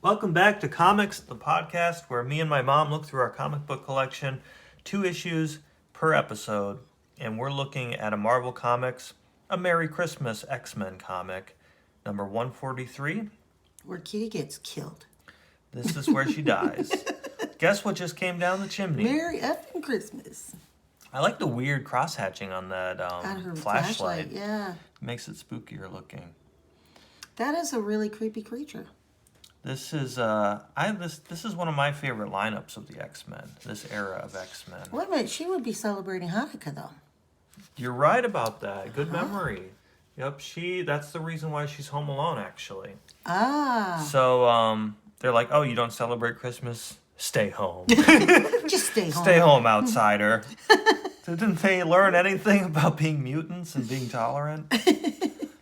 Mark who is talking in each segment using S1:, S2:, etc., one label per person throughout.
S1: Welcome back to Comics, the podcast where me and my mom look through our comic book collection, 2 issues per episode, and we're looking at a Marvel Comics, A Merry Christmas X-Men comic, number 143.
S2: Where Kitty gets killed.
S1: This is where she dies. Guess what just came down the chimney?
S2: Merry effing Christmas.
S1: I like the weird cross-hatching on that
S2: On her
S1: flashlight.
S2: yeah.
S1: Makes it spookier looking.
S2: That is a really creepy creature.
S1: This is this is one of my favorite lineups of the X-Men, this era of X-Men.
S2: Wait a minute, she would be celebrating Hanukkah, though.
S1: You're right about that. Good memory. Yep, that's the reason why she's home alone, actually.
S2: Ah.
S1: So, they're like, oh, you don't celebrate Christmas? Stay home.
S2: Just stay home.
S1: Stay home, outsider. Didn't they learn anything about being mutants and being tolerant?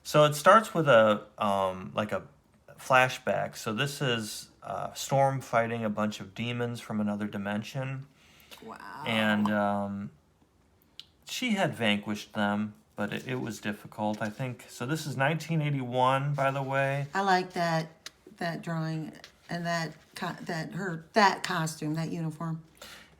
S1: So it starts with a flashback. So this is Storm fighting a bunch of demons from another dimension.
S2: Wow.
S1: And she had vanquished them, but it was difficult, I think. So this is 1981, by the way.
S2: I like that drawing and that costume, that uniform.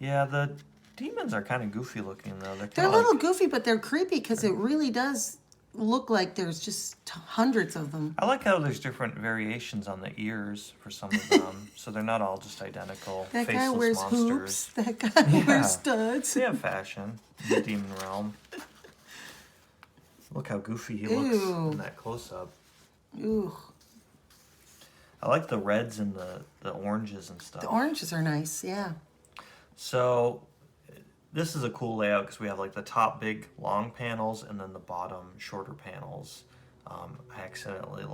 S1: Yeah, the demons are kind of goofy looking, though.
S2: They're a little goofy, but they're creepy because it really does look like there's just hundreds of them.
S1: I like how there's different variations on the ears for some of them, so they're not all just identical.
S2: That
S1: faceless
S2: guy wears
S1: monsters.
S2: hoops. That guy wears studs.
S1: They have fashion in the demon realm. Look how goofy he looks in that close-up.
S2: Ooh.
S1: I like the reds and the oranges and stuff.
S2: The oranges are nice, yeah.
S1: So this is a cool layout because we have like the top big long panels and then the bottom shorter panels. I accidentally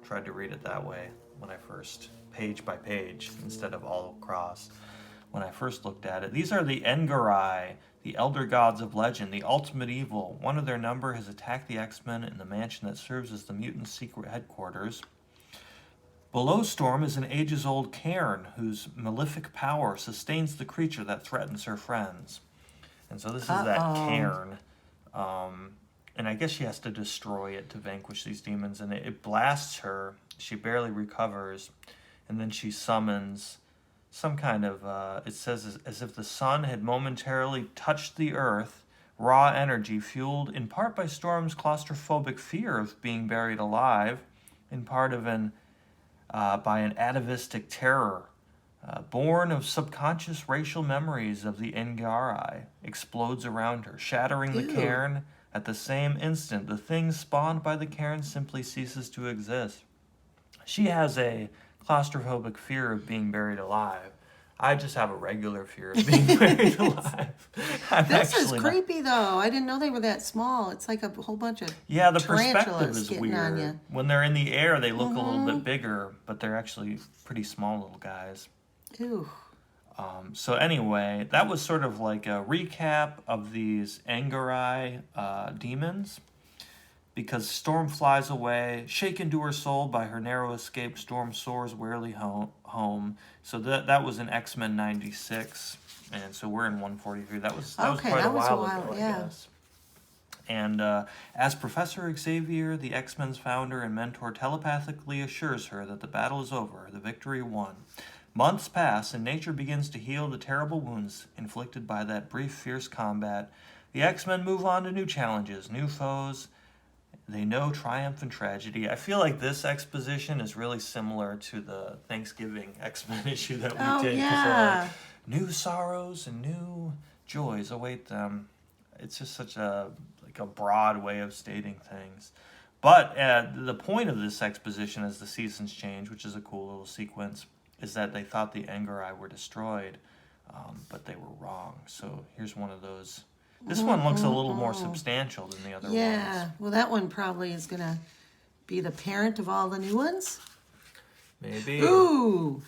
S1: tried to read it that way when I first, page by page instead of all across. When I first looked at it, these are the Engarai, the elder gods of legend, the ultimate evil. One of their number has attacked the X-Men in the mansion that serves as the mutants' secret headquarters. Below Storm is an ages-old cairn whose malefic power sustains the creature that threatens her friends. And so this is that cairn. And I guess she has to destroy it to vanquish these demons. And it blasts her. She barely recovers. And then she summons some kind of, it says, as if the sun had momentarily touched the earth, raw energy fueled in part by Storm's claustrophobic fear of being buried alive, in part of by an atavistic terror, born of subconscious racial memories of the Engarai, explodes around her, shattering the cairn. At the same instant, the thing spawned by the cairn simply ceases to exist. She has a claustrophobic fear of being buried alive. I just have a regular fear of being buried alive.
S2: This is creepy, though. I didn't know they were that small. It's like a whole bunch of
S1: the perspective is weird.
S2: On
S1: when they're in the air, they look a little bit bigger, but they're actually pretty small little guys.
S2: Ew.
S1: So anyway, that was sort of like a recap of these Engarai demons. Because Storm flies away, shaken to her soul by her narrow escape, Storm soars wearily home. So that was in X-Men 96, and so we're in 143. That was quite a while ago, I guess. And as Professor Xavier, the X-Men's founder and mentor, telepathically assures her that the battle is over, the victory won. Months pass, and nature begins to heal the terrible wounds inflicted by that brief, fierce combat. The X-Men move on to new challenges, new foes. They know triumph and tragedy. I feel like this exposition is really similar to the Thanksgiving X-Men issue that we did.
S2: Yeah.
S1: New sorrows and new joys await them. It's just such a broad way of stating things. But the point of this exposition as the seasons change, which is a cool little sequence, is that they thought the Engarai were destroyed, but they were wrong. So here's one of those. This one looks a little more substantial than the other ones.
S2: Yeah, well, that one probably is going to be the parent of all the new ones.
S1: Maybe.
S2: Ooh.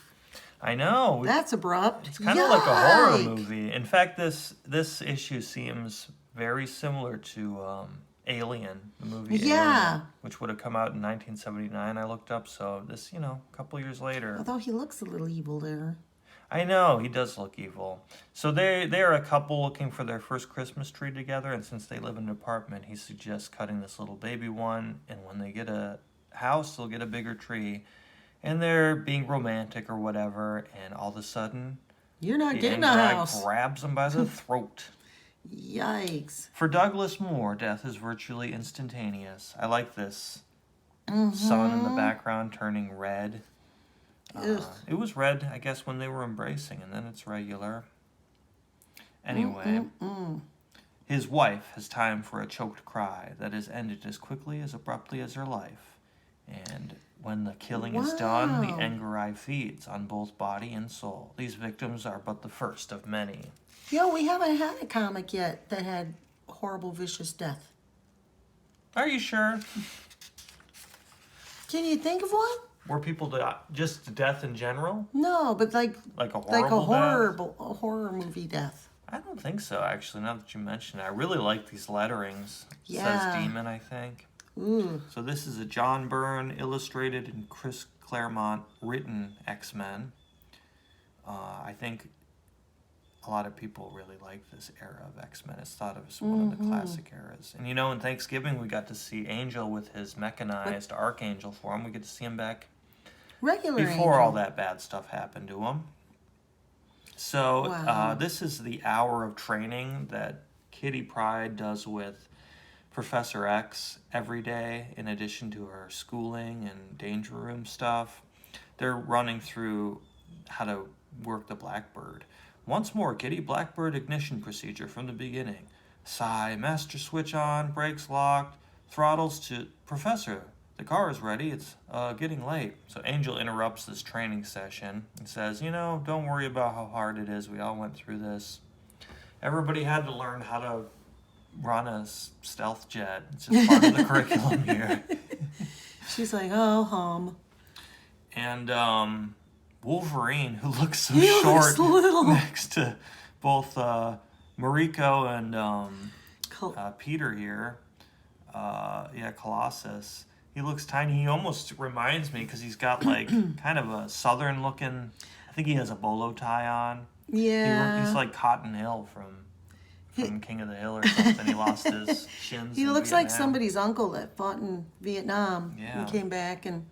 S1: I know.
S2: That's abrupt.
S1: It's kind of like a horror movie. In fact, this issue seems very similar to Alien, the movie Alien, which would have come out in 1979, I looked up. So this, a couple years later.
S2: Although he looks a little evil there.
S1: I know, he does look evil. So they're a couple looking for their first Christmas tree together, and since they live in an apartment, he suggests cutting this little baby one, and when they get a house, they'll get a bigger tree. and they're being romantic or whatever, and all of a sudden,
S2: You're not
S1: the
S2: getting a
S1: angry eye
S2: house.
S1: grabs him by the throat.
S2: Yikes.
S1: For Douglas Moore, death is virtually instantaneous. I like this sun in the background turning red. It was red, I guess, when they were embracing, and then it's regular. Anyway, his wife has time for a choked cry that is ended as quickly as abruptly as her life. And when the killing is done, the
S2: Wow.
S1: angry eye feeds on both body and soul. These victims are but the first of many.
S2: Yo, we haven't had a comic yet that had horrible, vicious death.
S1: Are you sure?
S2: Can you think of one?
S1: Were people just death in general?
S2: No, but like
S1: Like a
S2: a
S1: horrible death?
S2: horror movie death.
S1: I don't think so, actually, now that you mention it. I really like these letterings. It
S2: Yeah.
S1: says Demon, I think.
S2: Ooh.
S1: So this is a John Byrne illustrated and Chris Claremont written X-Men. I think a lot of people really like this era of X-Men. It's thought of as one of the classic eras. And in Thanksgiving we got to see Angel with his mechanized Archangel form. We get to see him back
S2: Regular
S1: before
S2: Angel.
S1: all that bad stuff happened to him. So
S2: Wow.
S1: this is the hour of training that Kitty Pryde does with Professor X every day, in addition to her schooling and danger room stuff. They're running through how to work the Blackbird. Once more, Kitty, Blackbird ignition procedure from the beginning. Sigh, master switch on, brakes locked, throttles to... Professor, the car is ready, it's getting late. So Angel interrupts this training session and says, don't worry about how hard it is, we all went through this. Everybody had to learn how to run a stealth jet. It's just part of the curriculum here.
S2: She's like, oh, hum.
S1: And Wolverine, who looks so
S2: He
S1: short
S2: looks little.
S1: next to both Mariko and Peter here. Colossus. He looks tiny. He almost reminds me because he's got like kind of a southern looking. I think he has a bolo tie on.
S2: Yeah.
S1: He's like Cotton Hill from King of the Hill or something. He lost his shins.
S2: He
S1: in
S2: looks like
S1: Vietnam.
S2: somebody's uncle that fought in Vietnam
S1: Yeah.
S2: and came back and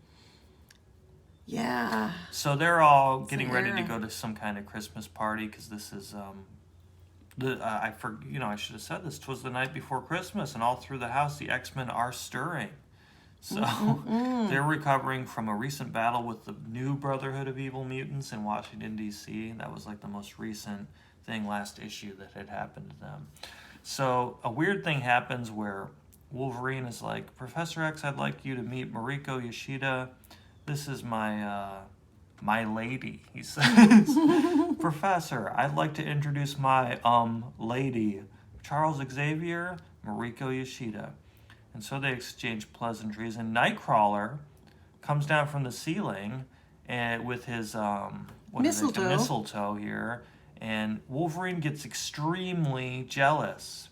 S2: yeah.
S1: So they're all getting
S2: an
S1: ready to
S2: era.
S1: go to some kind of Christmas party because this is I should have said this. 'Twas the night before Christmas, and all through the house the X-Men are stirring. So they're recovering from a recent battle with the new Brotherhood of Evil Mutants in Washington, D.C. That was like the most recent thing last issue that had happened to them. So a weird thing happens where Wolverine is like, Professor X, I'd like you to meet Mariko Yoshida. This is my lady, he says. Professor, I'd like to introduce my lady, Charles Xavier, Mariko Yoshida. And so they exchange pleasantries, and Nightcrawler comes down from the ceiling and with his mistletoe here, and Wolverine gets extremely jealous.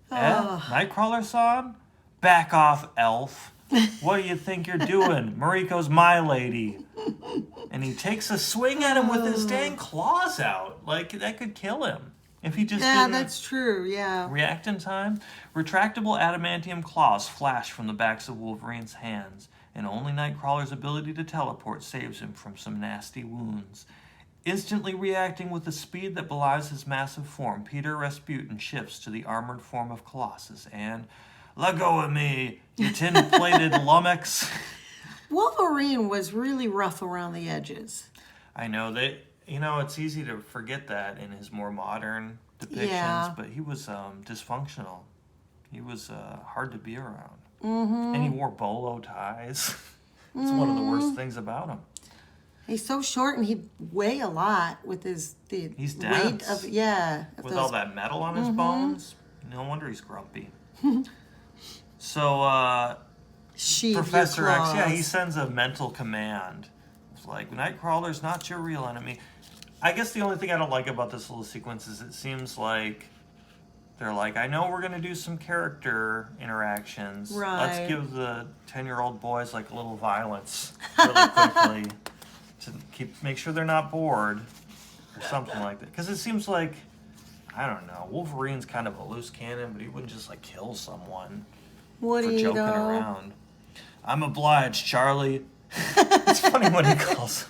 S1: Nightcrawler-san? Back off, elf. What do you think you're doing? Mariko's my lady. And he takes a swing at him with his dang claws out. Like, that could kill him. If he just
S2: Yeah,
S1: didn't
S2: that's true. Yeah.
S1: react in time. Retractable adamantium claws flash from the backs of Wolverine's hands, and only Nightcrawler's ability to teleport saves him from some nasty wounds. Instantly reacting with the speed that belies his massive form, Peter Rasputin shifts to the armored form of Colossus and... Let go of me, you tin-plated lummox.
S2: Wolverine was really rough around the edges.
S1: I know that, it's easy to forget that in his more modern depictions,
S2: Yeah.
S1: but he was dysfunctional. He was hard to be around. Mm-hmm. And he wore bolo ties. It's one of the worst things about him.
S2: He's so short and he'd weigh a lot with
S1: He's
S2: weight
S1: dense.
S2: of
S1: With all that metal on his bones, no wonder he's grumpy. So,
S2: sheathe
S1: Professor
S2: your
S1: X,
S2: claws.
S1: he sends a mental command. It's like, Nightcrawler's not your real enemy. I guess the only thing I don't like about this little sequence is it seems like they're like, I know we're going to do some character interactions.
S2: Right.
S1: Let's give the 10-year-old boys like a little violence really quickly to make sure they're not bored or something like that. Because it seems like, I don't know, Wolverine's kind of a loose cannon, but he wouldn't just kill someone
S2: Would
S1: for
S2: he
S1: joking
S2: though?
S1: around. I'm obliged, Charlie. It's funny when he calls.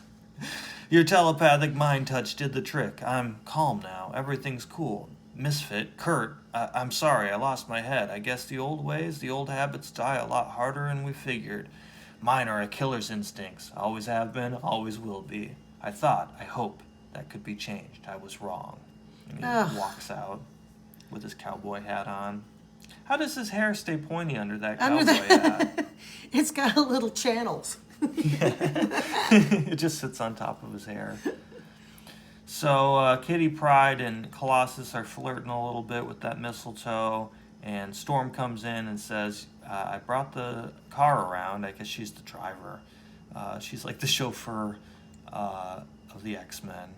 S1: Your telepathic mind touch did the trick. I'm calm now. Everything's cool. Misfit, Kurt, I'm sorry, I lost my head. I guess the old ways, the old habits die a lot harder than we figured. Mine are a killer's instincts. Always have been, always will be. I hope that could be changed. I was wrong. And he walks out with his cowboy hat on. How does his hair stay pointy under that cowboy hat?
S2: It's got a little channels.
S1: It just sits on top of his hair. So Kitty Pryde and Colossus are flirting a little bit with that mistletoe, and Storm comes in and says, I brought the car around. I guess she's the driver. She's like the chauffeur of the X-Men.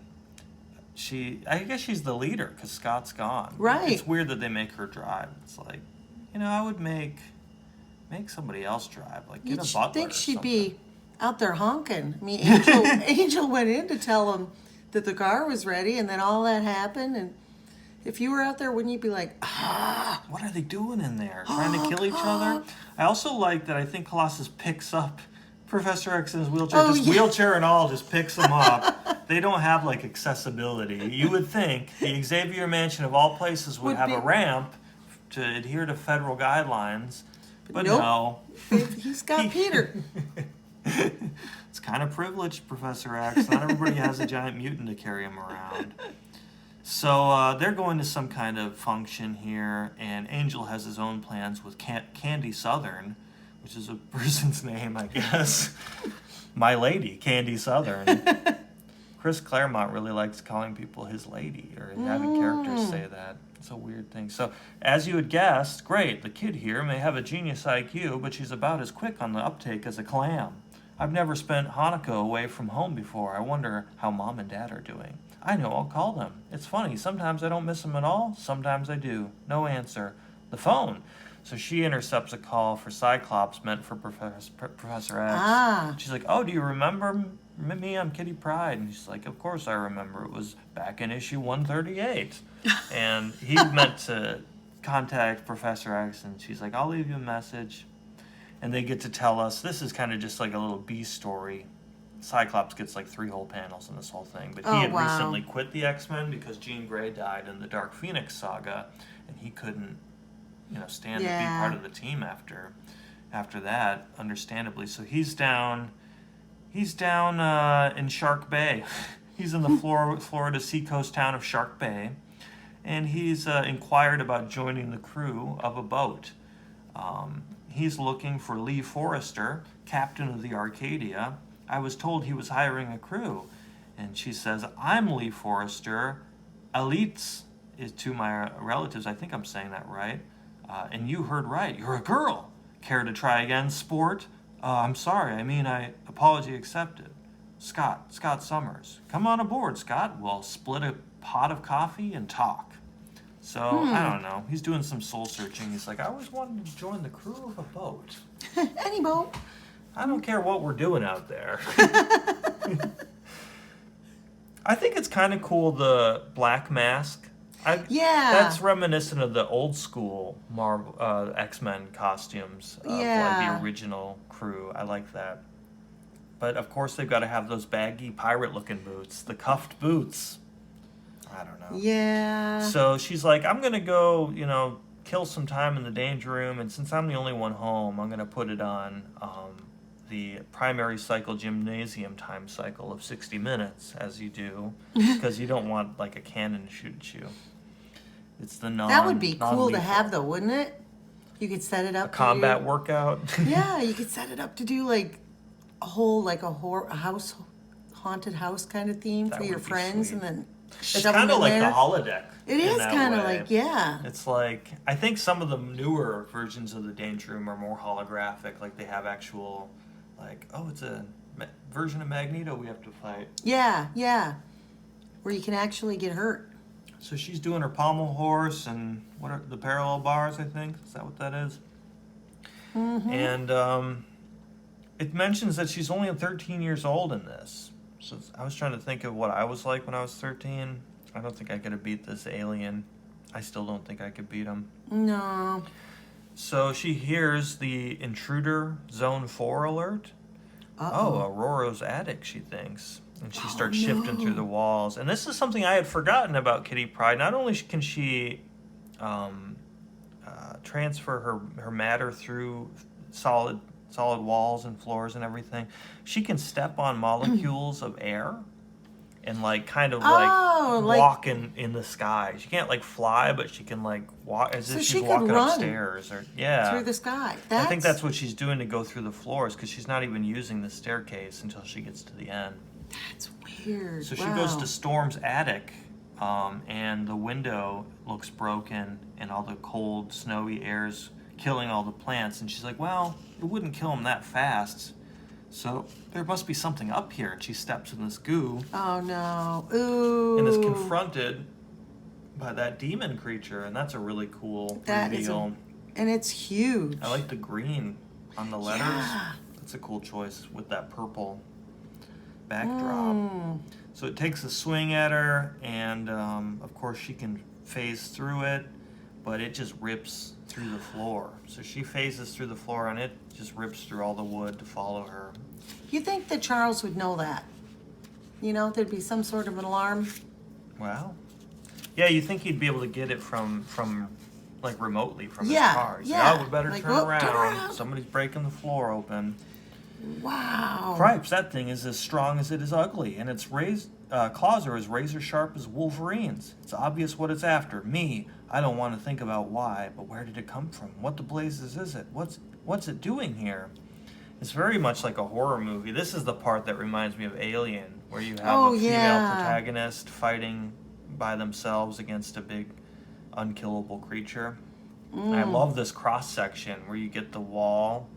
S1: I guess she's the leader because Scott's gone.
S2: Right.
S1: It's weird that they make her drive. It's like, I would make somebody else drive. Like, get a butler.
S2: You'd think she'd
S1: something.
S2: be out there honking. I mean, Angel went in to tell him that the car was ready, and then all that happened. And if you were out there, wouldn't you be like,
S1: what are they doing in there? Trying to kill each other? I also like that I think Colossus picks up Professor X in his wheelchair. Wheelchair and all, just picks him up. They don't have, like, accessibility. You would think the Xavier Mansion of all places would have a ramp to adhere to federal guidelines. But
S2: nope.
S1: No.
S2: He's got Peter.
S1: It's kind of privileged, Professor X. Not everybody has a giant mutant to carry him around. So they're going to some kind of function here, and Angel has his own plans with Candy Southern, which is a person's name, I guess. My lady, Candy Southern. Chris Claremont really likes calling people his lady, or having characters say that. It's a weird thing. So, as you had guessed, great, the kid here may have a genius IQ, but she's about as quick on the uptake as a clam. I've never spent Hanukkah away from home before. I wonder how Mom and Dad are doing. I know, I'll call them. It's funny, sometimes I don't miss them at all, sometimes I do. No answer. The phone. So she intercepts a call for Cyclops meant for Professor X. She's like, oh, do you remember me? I'm Kitty Pryde. And she's like, of course I remember. It was back in issue 138. And he meant to contact Professor X, and she's like, I'll leave you a message. And they get to tell us, this is kind of just like a little B story. Cyclops gets like 3 whole panels in this whole thing. But he had recently quit the X-Men because Jean Grey died in the Dark Phoenix saga, and he couldn't stand to be part of the team after that, understandably. So he's down in Shark Bay. He's in the Florida seacoast town of Shark Bay, and he's inquired about joining the crew of a boat. He's looking for Lee Forrester, captain of the Arcadia. I was told he was hiring a crew. And she says, I'm Lee Forrester. Elites is to my relatives. I think I'm saying that right. And you heard right. You're a girl. Care to try again, sport? I'm sorry. Apology accepted. Scott Summers. Come on aboard, Scott. We'll split a pot of coffee and talk. So, I don't know. He's doing some soul searching. He's like, I always wanted to join the crew of a boat.
S2: Any boat.
S1: I don't care what we're doing out there. I think it's kind of cool, the black mask. That's reminiscent of the old school Marvel X-Men costumes of like the original crew. I like that. But of course they've got to have those baggy pirate-looking boots, the cuffed boots. I don't know.
S2: Yeah.
S1: So she's like, I'm gonna go, kill some time in the danger room, and since I'm the only one home, I'm gonna put it on the primary cycle gymnasium time cycle of 60 minutes, as you do, because you don't want like a cannon to shoot at you. It's the
S2: That would be cool to have, though, wouldn't it? You could set it up.
S1: A combat workout.
S2: Yeah, you could set it up to do like a whole haunted house kind of theme for your friends,
S1: sweet.
S2: And then
S1: it's kind of like the holodeck.
S2: It is kind of like, yeah.
S1: It's like, I think some of the newer versions of the Danger Room are more holographic. Like they have actual, like, oh, it's a version of Magneto we have to fight.
S2: Yeah. Where you can actually get hurt.
S1: So she's doing her pommel horse and what are the parallel bars, I think? Is that what that is? Mm-hmm. And it mentions that she's only 13 years old in this. So I was trying to think of what I was like when I was 13. I don't think I could have beat this alien. I still don't think I could beat him.
S2: No.
S1: So she hears the intruder zone 4 alert.
S2: Uh-oh.
S1: Aurora's attic, she thinks. And she starts shifting through the walls. And this is something I had forgotten about Kitty Pryde. Not only can she transfer her matter through solid walls and floors and everything, she can step on molecules of air and kind of walk in the sky. She can't fly, but she can walk as if she's walking upstairs or
S2: through the sky.
S1: I think that's what she's doing to go through the floors, because she's not even using the staircase until she gets to the end.
S2: That's weird.
S1: So she goes to Storm's attic, and the window looks broken, and all the cold, snowy air's killing all the plants. And she's like, well, it wouldn't kill them that fast, so there must be something up here. And she steps in this goo.
S2: Oh, no. Ooh.
S1: And is confronted by that demon creature, and that's a really cool reveal.
S2: And it's huge.
S1: I like the green on the letters. Yeah. That's a cool choice with that purple backdrop. So it takes a swing at her, and of course she can phase through it, but it just rips through the floor. So she phases through the floor, and it just rips through all the wood to follow her.
S2: You think that Charles would know that? There'd be some sort of an alarm?
S1: Well, yeah, you think he'd be able to get it from remotely from his car. He's
S2: yeah.
S1: We better turn around. Somebody's breaking the floor open.
S2: Wow.
S1: Cripes, that thing is as strong as it is ugly, and its claws are as razor sharp as Wolverine's. It's obvious what it's after. Me. I don't want to think about why, but where did it come from? What the blazes is it? What's it doing here? It's very much like a horror movie. This is the part that reminds me of Alien, where you have a female protagonist fighting by themselves against a big, unkillable creature. And I love this cross-section where you get the wall,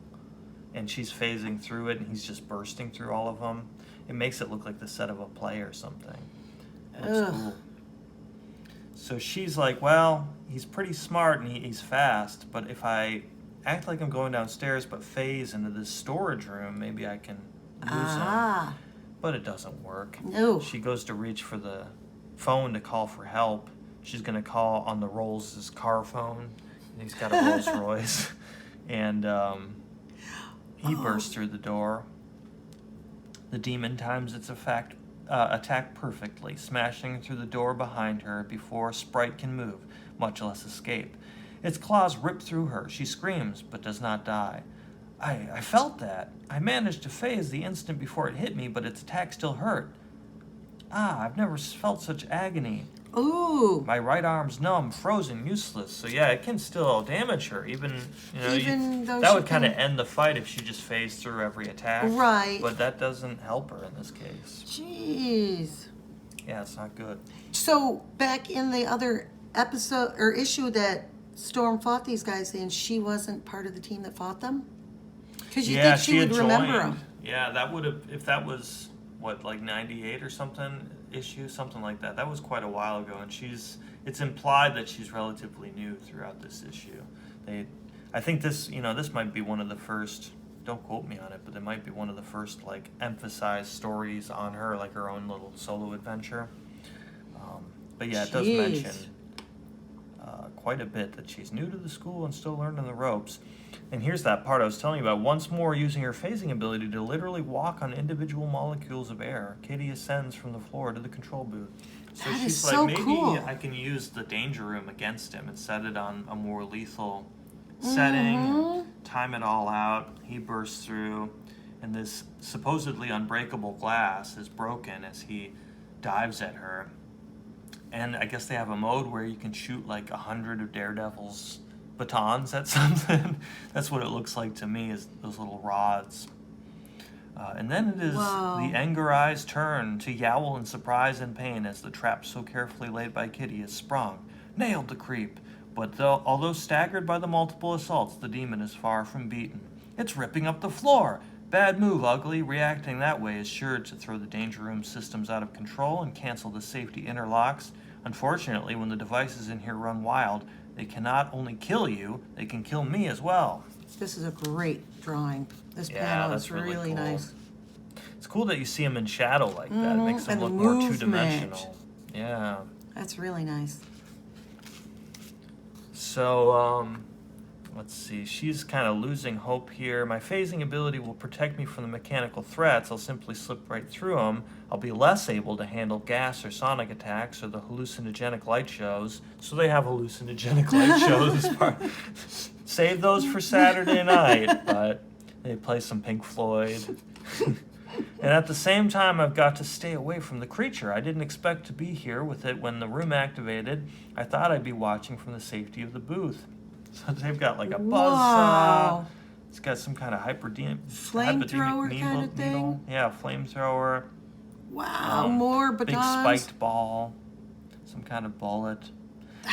S1: and she's phasing through it, and he's just bursting through all of them. It makes it look like the set of a play or something. It's cool. So she's like, well, he's pretty smart and he's fast, but if I act like I'm going downstairs but phase into this storage room, maybe I can lose him. But it doesn't work.
S2: No.
S1: She goes to reach for the phone to call for help. She's going to call on the Rolls' car phone. And he's got a Rolls Royce. And he bursts through the door. The demon times its attack perfectly, smashing through the door behind her before Sprite can move, much less escape. Its claws rip through her. She screams, but does not die. I felt that. I managed to phase the instant before it hit me, but its attack still hurt. I've never felt such agony.
S2: Ooh.
S1: My right arm's numb, frozen, useless. So yeah, it can still damage her. Even though that would kind of end the fight if she just phased through every attack.
S2: Right.
S1: But that doesn't help her in this case.
S2: Jeez.
S1: Yeah, it's not good.
S2: So back in the other episode or issue that Storm fought these guys in, she wasn't part of the team that fought them? Because you think she would remember them.
S1: Yeah, that would have, if that was, 98 or something issue, something like that. That was quite a while ago, and it's implied that she's relatively new throughout this issue. I think this might be one of the first, don't quote me on it, but it might be one of the first, emphasized stories on her, her own little solo adventure. But yeah, it does mention quite a bit that she's new to the school and still learning the ropes. And here's that part I was telling you about. Once more, using her phasing ability to literally walk on individual molecules of air, Kitty ascends from the floor to the control booth. So
S2: that
S1: she's
S2: is so
S1: maybe
S2: cool.
S1: I can use the danger room against him and set it on a more lethal setting, time it all out. He bursts through, and this supposedly unbreakable glass is broken as he dives at her. And I guess they have a mode where you can shoot 100 of Daredevil's batons at something. That's what it looks like to me, is those little rods. And then it is the Anger Eye's turn to yowl in surprise and pain as the trap so carefully laid by Kitty is sprung. Nailed the creep. But although staggered by the multiple assaults, the demon is far from beaten. It's ripping up the floor. Bad move, Ugly. Reacting that way is sure to throw the danger room systems out of control and cancel the safety interlocks. Unfortunately, when the devices in here run wild, they can not only kill you, they can kill me as well.
S2: This is a great drawing. This panel is really
S1: cool.
S2: Nice.
S1: It's cool that you see them in shadow like that. It makes them look more two-dimensional. Yeah.
S2: That's really nice.
S1: So, let's see. She's kind of losing hope here. My phasing ability will protect me from the mechanical threats. I'll simply slip right through them. I'll be less able to handle gas or sonic attacks or the hallucinogenic light shows. So they have hallucinogenic light shows as part. Save those for Saturday night, but they play some Pink Floyd. And at the same time, I've got to stay away from the creature. I didn't expect to be here with it when the room activated. I thought I'd be watching from the safety of the booth. So they've got like a buzzsaw. It's got some kind of
S2: flamethrower kind of thing.
S1: Needle. Yeah, flamethrower.
S2: Wow, more batons.
S1: Big spiked ball. Some kind of bullet.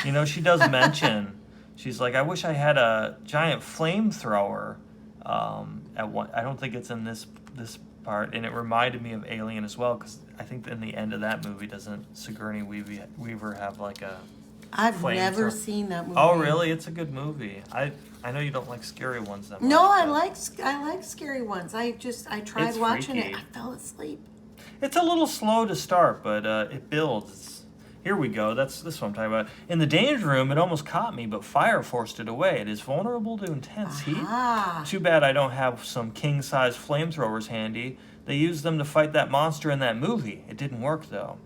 S1: You know, she does mention. She's like, I wish I had a giant flamethrower. At one, I don't think it's in this part, and it reminded me of Alien as well, because I think in the end of that movie, doesn't Sigourney Weaver have like a
S2: I've never seen that movie.
S1: Oh, really? It's a good movie. I know you don't like scary ones that much.
S2: No, I like scary ones. I tried watching
S1: freaky.
S2: it. I fell asleep.
S1: It's a little slow to start, but it builds. Here we go. This is what I'm talking about. In the danger room, it almost caught me, but fire forced it away. It is vulnerable to intense heat. Too bad I don't have some king-size flamethrowers handy. They used them to fight that monster in that movie. It didn't work, though.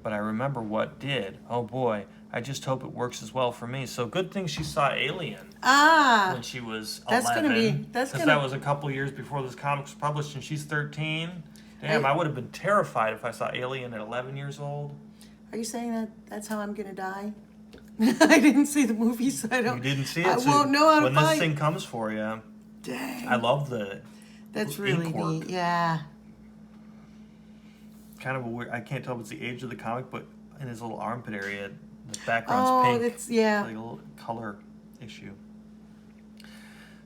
S1: But I remember what did. Oh, boy. I just hope it works as well for me. So good thing she saw Alien when she was 11. Because that was a couple years before this comic was published, and she's 13. Damn, I would have been terrified if I saw Alien at 11 years old.
S2: Are you saying that's how I'm going to die? I didn't see the movie, so I don't...
S1: You didn't see it?
S2: I won't know how to
S1: fight. When this thing comes for you.
S2: Dang.
S1: I love the
S2: That's really neat, yeah.
S1: Kind of a weird... I can't tell if it's the age of the comic, but in his little armpit area, the background's pink.
S2: It's, yeah.
S1: Like a little color issue.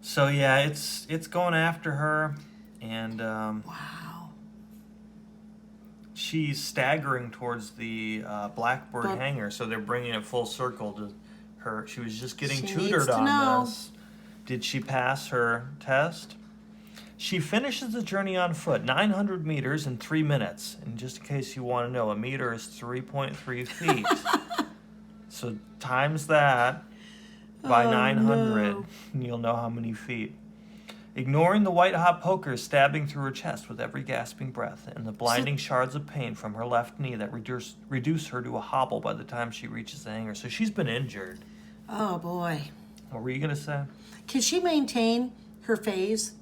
S1: So, yeah, it's going after her, and...
S2: wow.
S1: She's staggering towards the Blackbird hangar, so they're bringing it full circle to her. She was just getting tutored on this. Did she pass her test? She finishes the journey on foot, 900 meters in 3 minutes. And just in case you want to know, a meter is 3.3 feet. So times that by 900, and you'll know how many feet. Ignoring the white-hot poker stabbing through her chest with every gasping breath, and the blinding shards of pain from her left knee that reduce her to a hobble by the time she reaches the hangar. So she's been injured.
S2: Oh, boy.
S1: What were you going to say?
S2: Can she maintain her phase?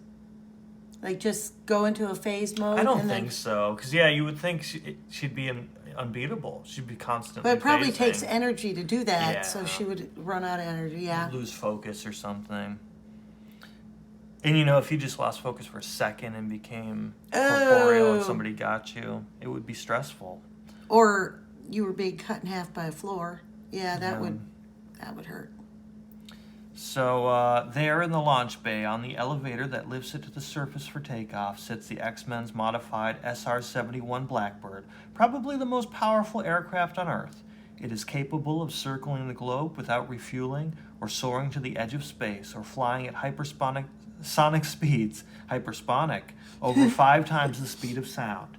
S2: Like, just go into a phase mode?
S1: I don't think so. Because, yeah, you would think she'd be unbeatable. She'd be constantly
S2: But it probably
S1: phasing.
S2: takes energy to do that,
S1: Yeah.
S2: so she would run out of energy, yeah.
S1: Lose focus or something. And, you know, if you just lost focus for a second and became corporeal and somebody got you, it would be stressful.
S2: Or you were being cut in half by a floor. Yeah, that would hurt.
S1: So there in the launch bay, on the elevator that lifts it to the surface for takeoff, sits the X-Men's modified SR-71 Blackbird, probably the most powerful aircraft on Earth. It is capable of circling the globe without refueling, or soaring to the edge of space, or flying at sonic speeds, hypersonic, over 5 times the speed of sound.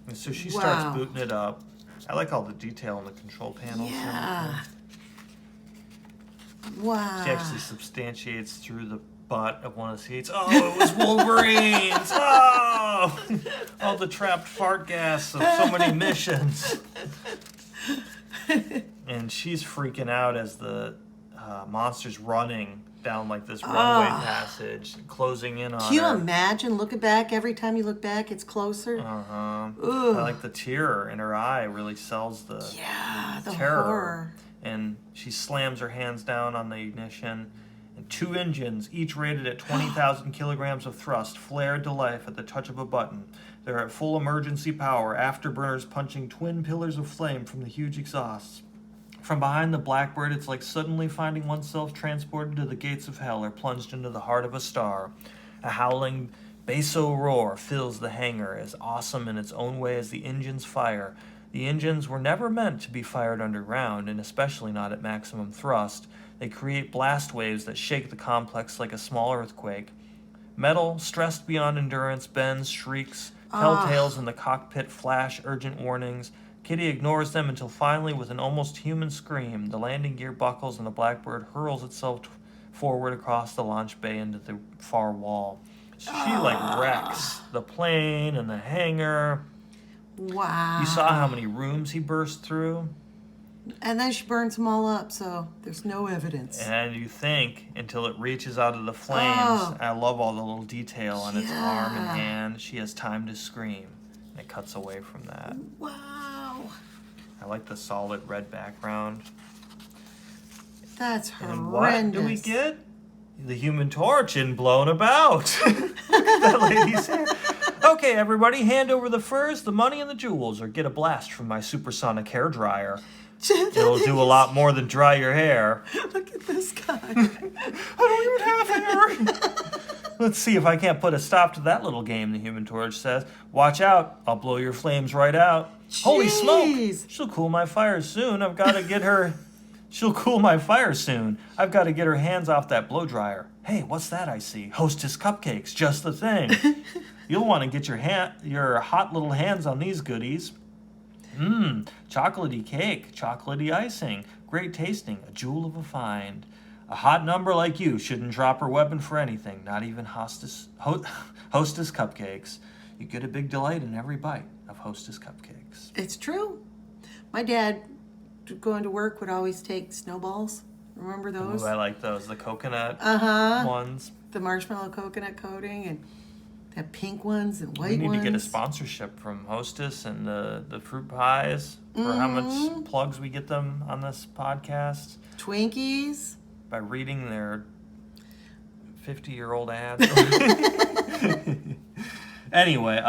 S1: And so she starts booting it up. I like all the detail in the control panels.
S2: Yeah. Wow.
S1: She actually substantiates through the butt of one of the seats. Oh, it was Wolverines! Oh! All the trapped fart gas of so many missions. And she's freaking out as the monster's running down like this runway passage, closing in on her.
S2: Can you imagine looking back? Every time you look back, it's closer.
S1: I like the tear in her eye really sells the terror.
S2: Horror.
S1: And she slams her hands down on the ignition, and 2 engines, each rated at 20,000 kilograms of thrust, flared to life at the touch of a button. They're at full emergency power, afterburners punching twin pillars of flame from the huge exhausts. From behind the Blackbird, it's like suddenly finding oneself transported to the gates of hell or plunged into the heart of a star. A howling basso roar fills the hangar, as awesome in its own way as the engines fire. The engines were never meant to be fired underground, and especially not at maximum thrust. They create blast waves that shake the complex like a small earthquake. Metal, stressed beyond endurance, bends, shrieks. Telltales in the cockpit flash urgent warnings. Kitty ignores them until finally, with an almost human scream, the landing gear buckles and the Blackbird hurls itself forward across the launch bay into the far wall. She like wrecks the plane and the hangar.
S2: Wow.
S1: You saw how many rooms he burst through.
S2: And then she burns them all up, so there's no evidence.
S1: And you think until it reaches out of the flames.
S2: Oh.
S1: I love all the little detail on its arm and hand. She has time to scream. And it cuts away from that.
S2: Wow.
S1: I like the solid red background.
S2: That's
S1: And
S2: horrendous.
S1: what do we get? The Human Torch in Blown About. Look at that lady's hair. Okay, everybody, hand over the furs, the money, and the jewels, or get a blast from my supersonic hair dryer. It'll do a lot more than dry your hair.
S2: Look at this guy.
S1: I don't even have hair. Let's see if I can't put a stop to that little game, the Human Torch says. Watch out, I'll blow your flames right out. Holy smoke!
S2: Jeez.
S1: She'll cool my fire soon. I've got to get her... She'll cool my fire soon. I've got to get her hands off that blow dryer. Hey, what's that I see? Hostess cupcakes, just the thing. You'll want to get your hot little hands on these goodies. Chocolatey cake, chocolatey icing, great tasting, a jewel of a find. A hot number like you shouldn't drop her weapon for anything, not even hostess cupcakes. You get a big delight in every bite of hostess cupcakes.
S2: It's true. My dad, going to work, would always take snowballs. Remember those?
S1: Ooh, I like those. The coconut ones.
S2: The marshmallow coconut coating and the pink ones and white
S1: We need
S2: ones.
S1: to get a sponsorship from Hostess and the fruit pies for how much plugs we get them on this podcast
S2: Twinkies.
S1: by reading their 50-year-old ads. Anyway,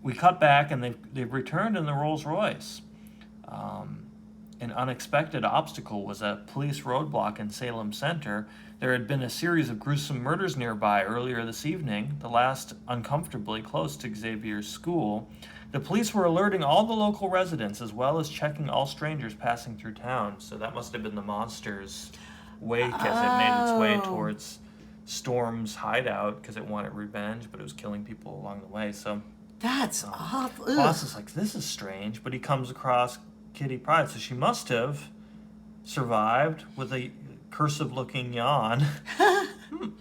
S1: we cut back and they've returned in the Rolls Royce. An unexpected obstacle was a police roadblock in Salem Center. There had been a series of gruesome murders nearby earlier this evening, the last uncomfortably close to Xavier's school. The police were alerting all the local residents as well as checking all strangers passing through town. So that must have been the monster's wake as it made its way towards Storm's hideout because it wanted revenge, but it was killing people along the way. So
S2: That's awful.
S1: Boss is like, this is strange, but he comes across Kitty Pryde, so she must have survived with a cursive-looking yawn.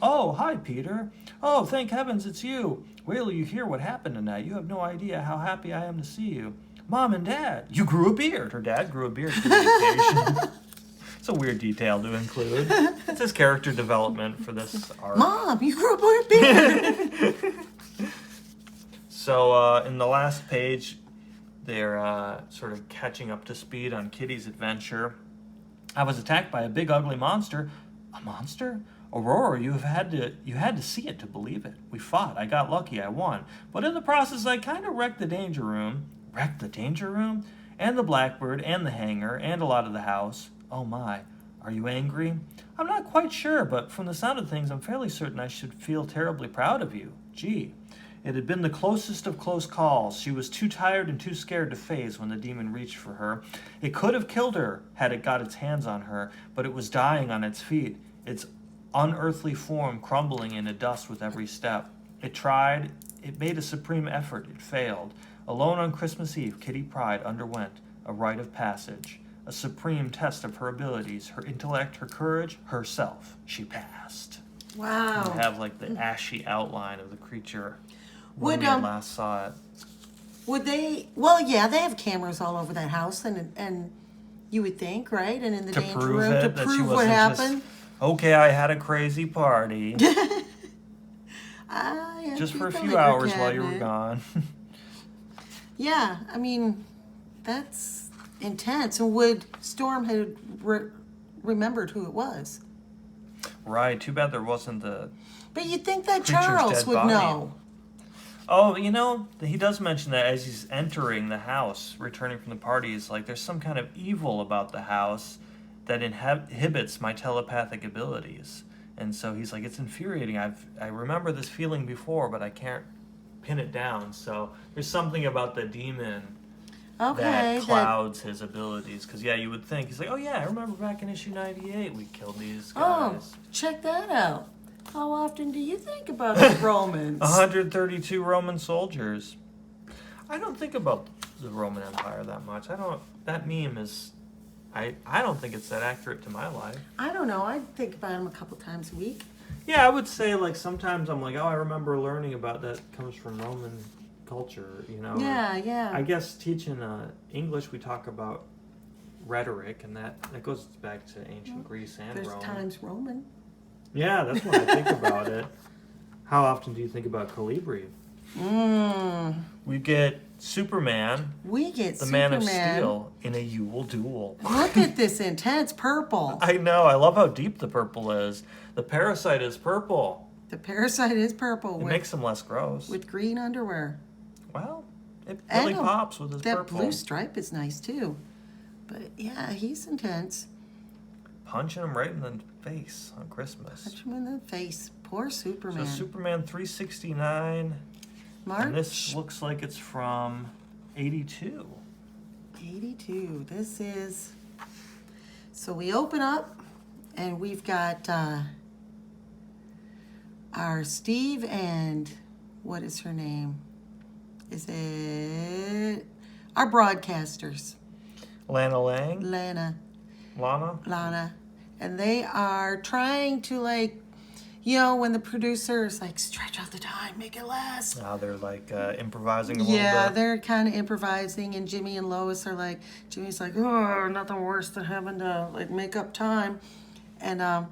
S1: Oh, hi, Peter. Oh, thank heavens it's you. Wait till you hear what happened tonight. You have no idea how happy I am to see you. Mom and Dad, you grew a beard. Her dad grew a beard for the occasion. It's a weird detail to include. It's his character development for this arc.
S2: Mom, you grew a beard.
S1: So in the last page, they're sort of catching up to speed on Kitty's adventure. I was attacked by a big ugly monster. A monster? Aurora, you had to see it to believe it. We fought. I got lucky. I won. But in the process, I kind of wrecked the danger room. Wrecked the danger room? And the Blackbird, and the hangar, and a lot of the house. Oh my. Are you angry? I'm not quite sure, but from the sound of things, I'm fairly certain I should feel terribly proud of you. Gee. It had been the closest of close calls. She was too tired and too scared to phase when the demon reached for her. It could have killed her had it got its hands on her, but it was dying on its feet, its unearthly form crumbling into dust with every step. It tried. It made a supreme effort. It failed. Alone on Christmas Eve, Kitty Pryde underwent a rite of passage, a supreme test of her abilities, her intellect, her courage, herself. She passed.
S2: Wow.
S1: We have like the ashy outline of the creature when
S2: Would
S1: we last saw it.
S2: Would they? Well, yeah, they have cameras all over that house, and you would think, right? And in the
S1: To
S2: danger
S1: prove
S2: room
S1: it,
S2: to
S1: that she
S2: prove what
S1: wasn't
S2: happened.
S1: Okay, I had a crazy party. Just for a few hours while you were gone.
S2: Yeah, I mean, that's intense. And would Storm have remembered who it was?
S1: Right, too bad there wasn't the
S2: But you'd think that
S1: creature's
S2: Charles
S1: dead
S2: would
S1: body.
S2: know.
S1: Oh, you know, he does mention that as he's entering the house, returning from the party, he's like, there's some kind of evil about the house that inhibits my telepathic abilities. And so he's like, it's infuriating. I remember this feeling before, but I can't pin it down. So there's something about the demon that clouds his abilities. Because, yeah, you would think, he's like, oh, yeah, I remember back in issue 98 we killed these guys.
S2: Oh, check that out. How often do you think about the Romans?
S1: 132 Roman soldiers. I don't think about the Roman Empire that much. That meme is I don't think it's that accurate to my life.
S2: I don't know. I think about them a couple times a week.
S1: Yeah, I would say like sometimes I'm like, oh, I remember learning about that comes from Roman culture, you know.
S2: Yeah, yeah.
S1: I guess teaching English, we talk about rhetoric, and that goes back to ancient Greece and
S2: There's
S1: Rome.
S2: times Roman.
S1: Yeah, that's when I think about it. How often do you think about Colibri? We get Superman,
S2: We get
S1: the
S2: Superman.
S1: Man of Steel, in a Yule duel.
S2: Look at this intense purple.
S1: I know. I love how deep the purple is. The Parasite is purple.
S2: The Parasite is purple
S1: It
S2: with,
S1: makes him less gross.
S2: with green underwear.
S1: Well, it
S2: And
S1: really pops with his
S2: that
S1: purple.
S2: blue stripe is nice too. But yeah, he's intense.
S1: Punching him right in the face on Christmas.
S2: Punch him in the face. Poor
S1: So
S2: Superman.
S1: Superman 369.
S2: March
S1: And this looks like it's from 82.
S2: 82. This is. So we open up, and we've got our Steve and what is her name? Is it our broadcasters?
S1: Lana Lang?
S2: Lana, and they are trying to, like, you know, when the producers like stretch out the time, make it last.
S1: They're like improvising a little
S2: Yeah,
S1: bit.
S2: they're kind of improvising, and Jimmy and Lois are like, Jimmy's like, oh, nothing worse than having to like make up time, and
S1: I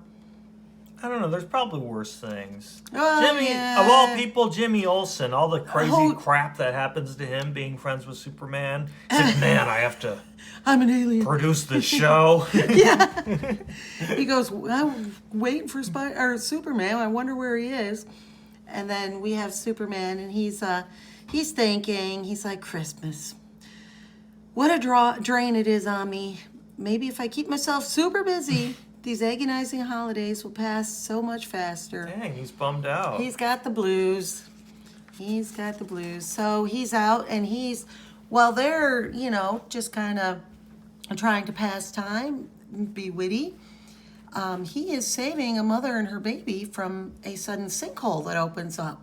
S1: don't know. There's probably worse things.
S2: Oh,
S1: Jimmy,
S2: yeah.
S1: of all people, Jimmy Olsen, all the crazy
S2: Oh.
S1: crap that happens to him being friends with Superman. He's like, man, I have to
S2: I'm an alien.
S1: produce this show.
S2: Yeah. He goes, I'm waiting for Superman. I wonder where he is. And then we have Superman, and he's thinking, he's like, Christmas. What a drain it is on me. Maybe if I keep myself super busy, these agonizing holidays will pass so much faster.
S1: Dang, he's bummed out.
S2: He's got the blues. So he's out, and while they're, you know, just kind of trying to pass time, be witty, he is saving a mother and her baby from a sudden sinkhole that opens up.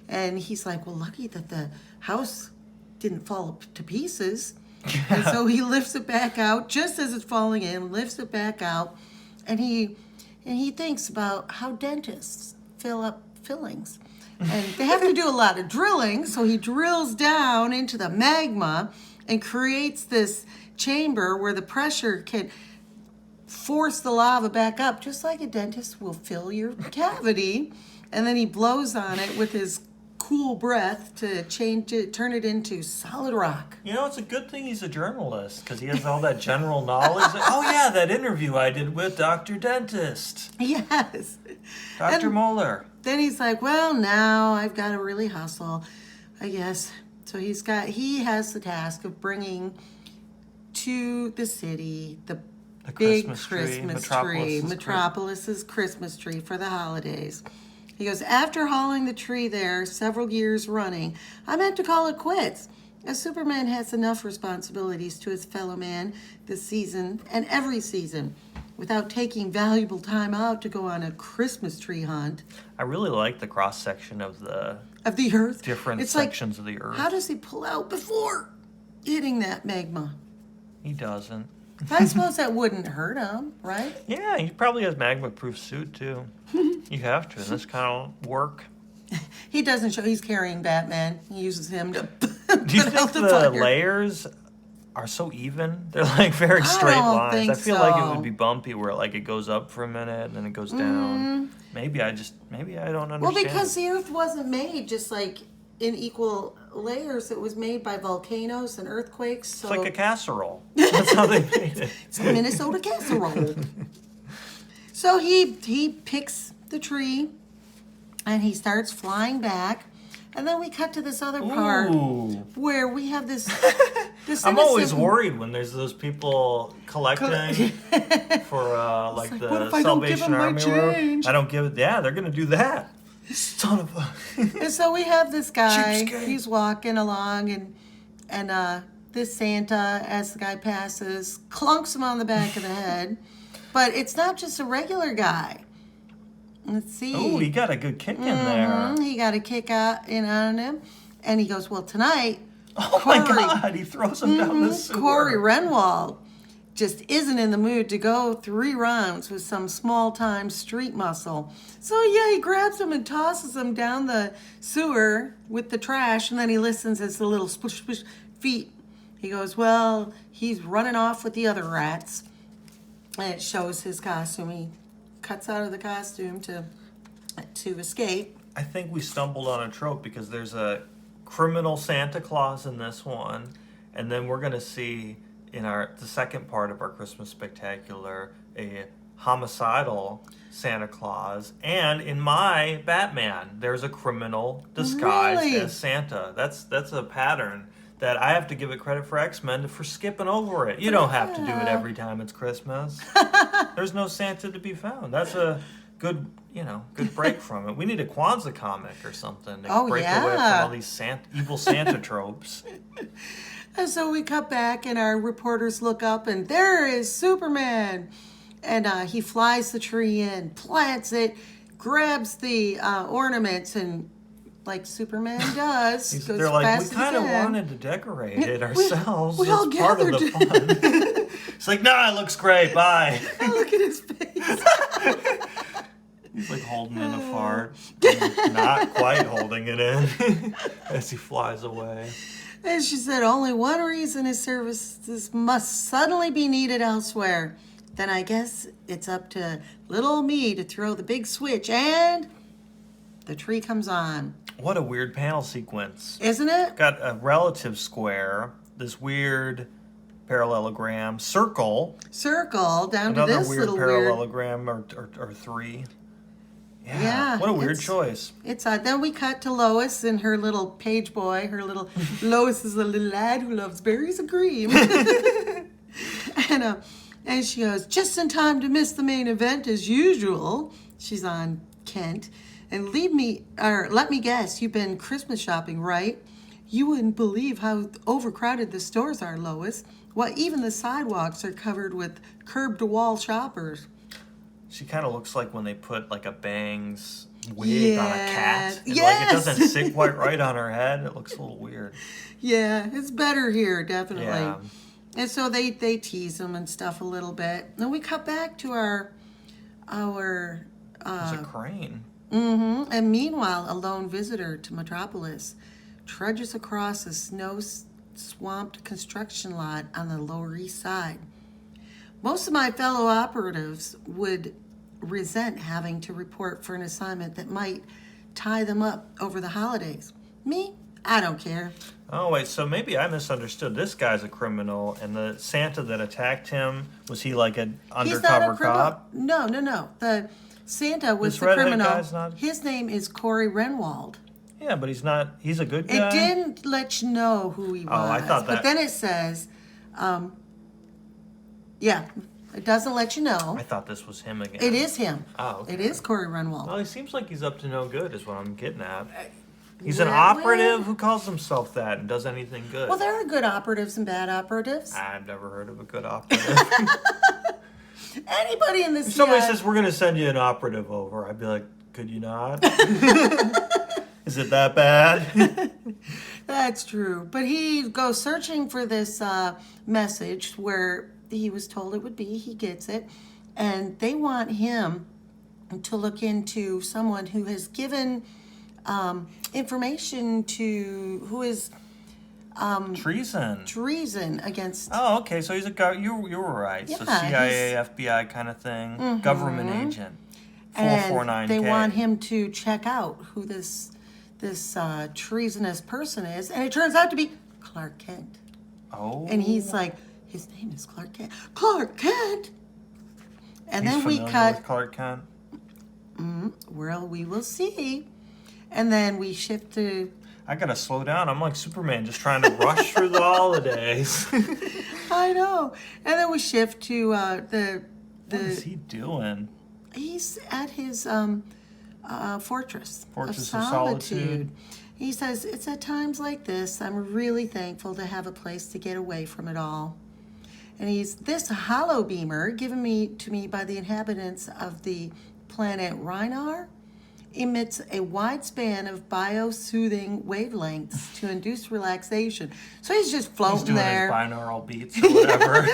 S2: And he's like, well, lucky that the house didn't fall to pieces. And so he lifts it back out just as it's falling in, lifts it back out. And he thinks about how dentists fill up fillings. And they have to do a lot of drilling, so he drills down into the magma and creates this chamber where the pressure can force the lava back up, just like a dentist will fill your cavity. And then he blows on it with his cool breath to turn it into solid rock.
S1: You know, it's a good thing he's a journalist because he has all that general knowledge. Like, oh, yeah, that interview I did with Dr. Dentist,
S2: Yes.
S1: Dr.
S2: And
S1: Moeller.
S2: then he's like, well, now I've got to really hustle, I guess. So he has the task of bringing to the city the big Christmas tree, Metropolis's Christmas tree for the holidays. He goes, after hauling the tree there several years running, I meant to call it quits, as Superman has enough responsibilities to his fellow man this season and every season without taking valuable time out to go on a Christmas tree hunt.
S1: I really like the cross-section of the
S2: Earth.
S1: different
S2: It's
S1: sections of the Earth.
S2: How does he pull out before hitting that magma?
S1: He doesn't.
S2: I suppose that wouldn't hurt him, right?
S1: Yeah, he probably has magma-proof suit, too. You have to in this kind of work.
S2: He doesn't show he's carrying Batman. He uses him to
S1: Do you think the layers are so even? They're like very straight
S2: don't
S1: lines.
S2: think
S1: I feel like it
S2: so.
S1: would be bumpy where like it goes up for a minute and then it goes down. Maybe I don't understand.
S2: Well, because the Earth wasn't made just like in equal layers. It was made by volcanoes and earthquakes. So
S1: it's like a casserole. That's how they made it.
S2: it's a Minnesota casserole. So he picks the tree and he starts flying back. And then we cut to this other part
S1: Ooh.
S2: where we have this
S1: I'm always
S2: innocent-
S1: worried when there's those people collecting for like
S2: like,
S1: the
S2: what if I don't give
S1: Salvation
S2: them my
S1: Army. Or whatever.
S2: change?
S1: I don't give it. Yeah, they're gonna do that. Son of a.
S2: And so we have this guy,
S1: Cheapskate.
S2: he's walking along, and this Santa, as the guy passes, clunks him on the back of the head. But it's not just a regular guy. Let's see.
S1: Oh, he got a good kick in there.
S2: He got a kick in on him. And he goes, well, tonight,
S1: Oh my God! He throws him down the sewer.
S2: Corey Renwald just isn't in the mood to go 3 rounds with some small-time street muscle. So yeah, he grabs him and tosses him down the sewer with the trash, and then he listens as the little splish splish feet. He goes, well, he's running off with the other rats. And it shows his costume. He cuts out of the costume to escape.
S1: I think we stumbled on a trope because there's a criminal Santa Claus in this one, and then we're gonna see in the second part of our Christmas spectacular a homicidal Santa Claus, and in my Batman there's a criminal disguised
S2: Really?
S1: as Santa. That's a pattern that I have to give it credit for X-Men for skipping over it. You don't have to do it every time it's Christmas. There's no Santa to be found. That's a good break from it. We need a Kwanzaa comic or something to break away from all these evil Santa tropes.
S2: And so we cut back, and our reporters look up, and there is Superman. And he flies the tree in, plants it, grabs the ornaments, and like Superman does, goes
S1: They're like,
S2: fast
S1: we kind of
S2: as he can.
S1: wanted to decorate it ourselves.
S2: we all
S1: It's part of the fun. It's like, nah, it looks great. Bye.
S2: Look at his face.
S1: He's like holding in a fart, and not quite holding it in as he flies away.
S2: And she said, only one reason his services must suddenly be needed elsewhere. Then I guess it's up to little old me to throw the big switch, and the tree comes on.
S1: What a weird panel sequence.
S2: Isn't it?
S1: Got a relative square, this weird parallelogram, circle,
S2: Down
S1: another
S2: to this
S1: weird
S2: little
S1: parallelogram or three.
S2: Yeah,
S1: what a weird
S2: it's-
S1: choice.
S2: It's odd. Then we cut to Lois and her little page boy. Lois is a little lad who loves berries and cream. And she goes, just in time to miss the main event as usual. She's on Kent. And let me guess, you've been Christmas shopping, right? You wouldn't believe how overcrowded the stores are, Lois. Why, even the sidewalks are covered with curb-to-wall shoppers.
S1: She kind of looks like when they put like a bangs wig on a cat. And,
S2: Yes.
S1: like, it doesn't sit quite right on her head. It looks a little weird.
S2: Yeah, it's better here, definitely.
S1: Yeah.
S2: And so they tease him and stuff a little bit. Then we cut back to our
S1: There's a crane.
S2: and meanwhile, a lone visitor to Metropolis trudges across a snow-swamped construction lot on the Lower East Side. Most of my fellow operatives would resent having to report for an assignment that might tie them up over the holidays. Me, I don't care.
S1: Oh, wait, so maybe I misunderstood. This guy's a criminal, and the Santa that attacked him, was he like an
S2: He's not a
S1: undercover
S2: criminal.
S1: cop?
S2: No. The Santa was
S1: This
S2: the
S1: redhead
S2: criminal.
S1: guy's not-
S2: His name is Corey Renwald.
S1: Yeah, but he's not, he's a good guy?
S2: It didn't let you know who he was.
S1: Oh, I thought that-
S2: But then it says, it doesn't let you know.
S1: I thought this was him again.
S2: It is him.
S1: Oh, okay.
S2: It is Corey Renwald.
S1: Well, he seems like he's up to no good, is what I'm getting at. He's an
S2: Well,
S1: operative who calls himself that and does anything good.
S2: Well, there are good operatives and bad operatives.
S1: I've never heard of a good operative.
S2: Anybody in this
S1: If somebody says, we're going to send you an operative over, I'd be like, could you not? Is it that bad?
S2: That's true. But he goes searching for this message where he was told it would be. He gets it. And they want him to look into someone who has given information who is
S1: Treason.
S2: against.
S1: Oh, okay. So he's a you were right. So
S2: Yeah,
S1: CIA, FBI kind of thing, government agent. 449K.
S2: And they want him to check out who this treasonous person is, and it turns out to be Clark Kent.
S1: Oh.
S2: And he's like, his name is Clark Kent. Clark Kent. And
S1: He's
S2: then we
S1: familiar
S2: cut.
S1: with Clark Kent.
S2: Well, we will see. And then we shift to.
S1: I gotta slow down. I'm like Superman, just trying to rush through the holidays.
S2: I know. And then we shift to the.
S1: What is he doing?
S2: He's at his fortress
S1: Fortress
S2: of
S1: of
S2: solitude.
S1: Solitude.
S2: He says, it's at times like this I'm really thankful to have a place to get away from it all. And this hollow beamer given to me by the inhabitants of the planet Rhinar emits a wide span of biosoothing wavelengths to induce relaxation. So he's just floating
S1: He's doing
S2: there.
S1: his binaural beats or whatever.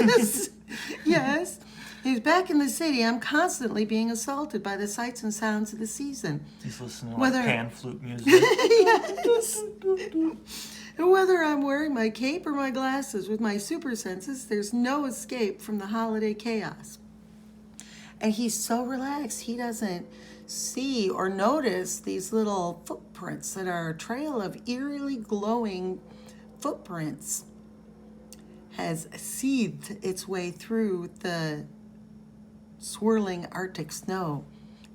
S2: Yes. He's back in the city. I'm constantly being assaulted by the sights and sounds of the season.
S1: He's listening to
S2: Whether-
S1: like pan flute music.
S2: Yes. And whether I'm wearing my cape or my glasses with my super senses, there's no escape from the holiday chaos. And he's so relaxed, he doesn't see or notice these little footprints that are a trail of eerily glowing footprints has seethed its way through the swirling Arctic snow.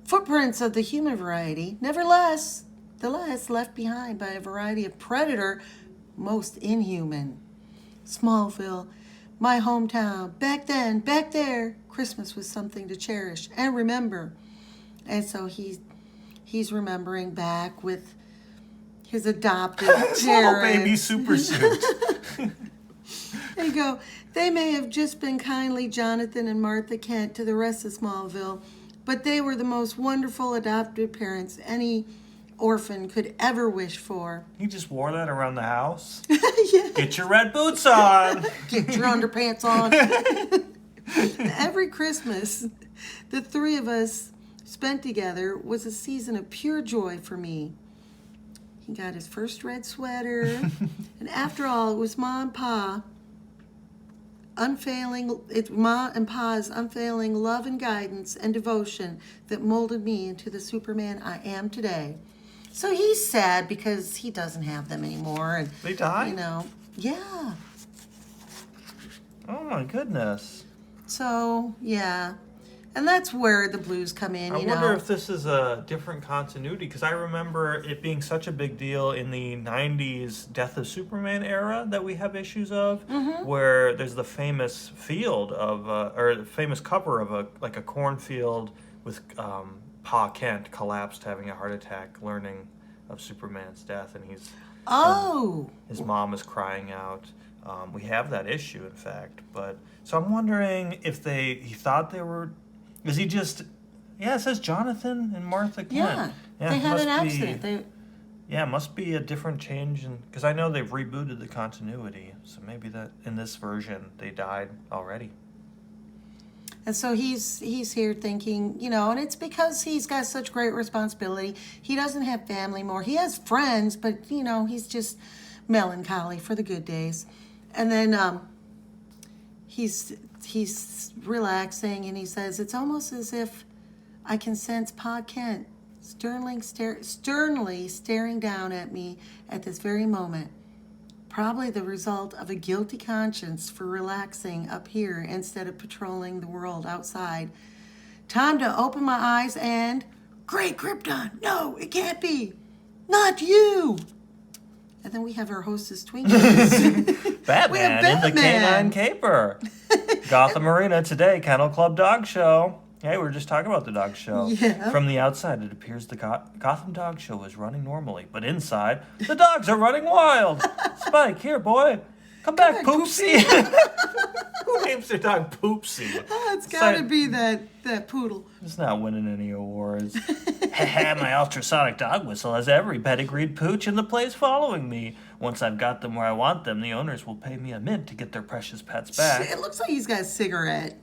S2: Footprints of the human variety, nevertheless, left behind by a variety of predator, most inhuman. Smallville, my hometown, back then, back there, Christmas was something to cherish and remember. And so he's remembering back with his adopted parents.
S1: Little baby super suit.
S2: There you go. They may have just been kindly Jonathan and Martha Kent to the rest of Smallville, but they were the most wonderful adopted parents any orphan could ever wish for.
S1: He just wore that around the house.
S2: Yeah.
S1: Get your red boots on.
S2: Get your underpants on. Every Christmas, the three of us spent together was a season of pure joy for me. He got his first red sweater, and after all, it was Ma and Pa's unfailing love and guidance and devotion that molded me into the Superman I am today. So he's sad because he doesn't have them anymore. And
S1: They died?
S2: you know, yeah.
S1: Oh my goodness.
S2: So, yeah. And that's where the blues come in,
S1: I
S2: you
S1: wonder
S2: know.
S1: if this is a different continuity, because I remember it being such a big deal in the 90s Death of Superman era that we have issues of, where there's the famous field of, or the famous cover of a cornfield with Pa Kent collapsed having a heart attack, learning of Superman's death, and his mom is crying out. We have that issue, in fact, but so I'm wondering if he thought they were. Is he just? Yeah, it says Jonathan and Martha Kent.
S2: Yeah, they had an accident.
S1: Yeah, it must be a different change, because I know they've rebooted the continuity, so maybe that in this version they died already.
S2: And so he's here thinking, you know, and it's because he's got such great responsibility. He doesn't have family more. He has friends, but, you know, he's just melancholy for the good days. And then he's relaxing, and he says, it's almost as if I can sense Pa Kent sternly staring down at me at this very moment. Probably the result of a guilty conscience for relaxing up here instead of patrolling the world outside. Time to open my eyes and... Great Krypton! No, it can't be! Not you! And then we have our hostess Twinkies.
S1: Batman in the Canine Caper. Gotham Arena today, Kennel Club Dog Show. Hey, we were just talking about the dog show.
S2: Yeah.
S1: From the outside, it appears the Gotham Dog Show is running normally, but inside, the dogs are running wild. Spike, here, boy. Come back, Poopsie. Who names their dog Poopsie?
S2: It's got to be that poodle.
S1: It's not winning any awards. My ultrasonic dog whistle has every pedigreed pooch in the place following me. Once I've got them where I want them, the owners will pay me a mint to get their precious pets back.
S2: It looks like he's got a cigarette.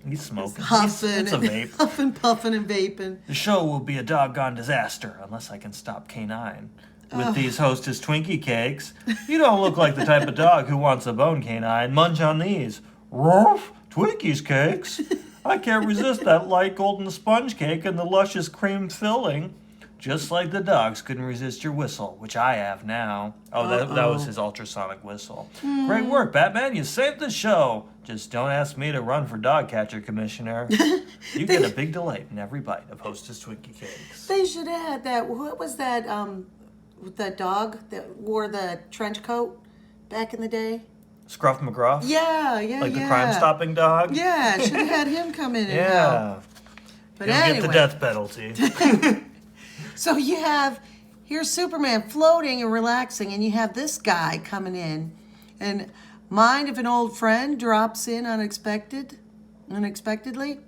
S1: He's smoking.
S2: Huffing.
S1: It's a vape.
S2: Huffing, puffing, and vaping.
S1: The show will be a doggone disaster unless I can stop K9. With these Hostess Twinkie cakes, you don't look like the type of dog who wants a bone, K9. Munch on these. Ruff, Twinkies cakes. I can't resist that light golden sponge cake and the luscious cream filling. Just like the dogs couldn't resist your whistle, which I have now. Oh, that was his ultrasonic whistle. Great work, Batman. You saved the show. Just don't ask me to run for dog catcher commissioner. You get a big delight in every bite of Hostess Twinkie cakes.
S2: They should have had that. What was that? The dog that wore the trench coat back in the day.
S1: Scruff McGruff?
S2: Yeah.
S1: Like the crime-stopping dog?
S2: Yeah, should have had him come in and
S1: Yeah.
S2: help. But
S1: He'll
S2: anyway.
S1: get the death penalty.
S2: So here's Superman floating and relaxing, and you have this guy coming in. And mind if an old friend drops in unexpectedly?